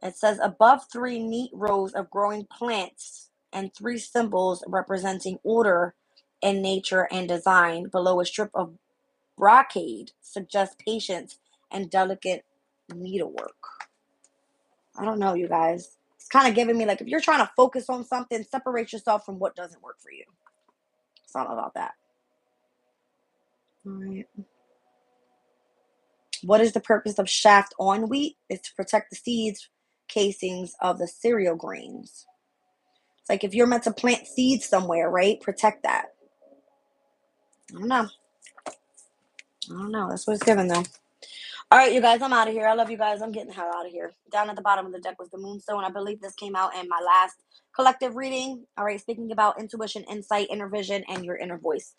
it says above three neat rows of growing plants and three symbols representing order in nature and design. Below a strip of brocade suggests patience and delicate needlework. I don't know, you guys. It's kind of giving me like if you're trying to focus on something, separate yourself from what doesn't work for you. It's all about that. All right. What is the purpose of shaft on wheat? It's to protect the seeds casings of the cereal grains. It's like if you're meant to plant seeds somewhere, right? Protect that. I don't know. I don't know. That's what it's giving though. All right, you guys, I'm out of here. I love you guys. I'm getting the hell out of here. Down at the bottom of the deck was the Moonstone. I believe this came out in my last collective reading. All right, speaking about intuition, insight, inner vision, and your inner voice.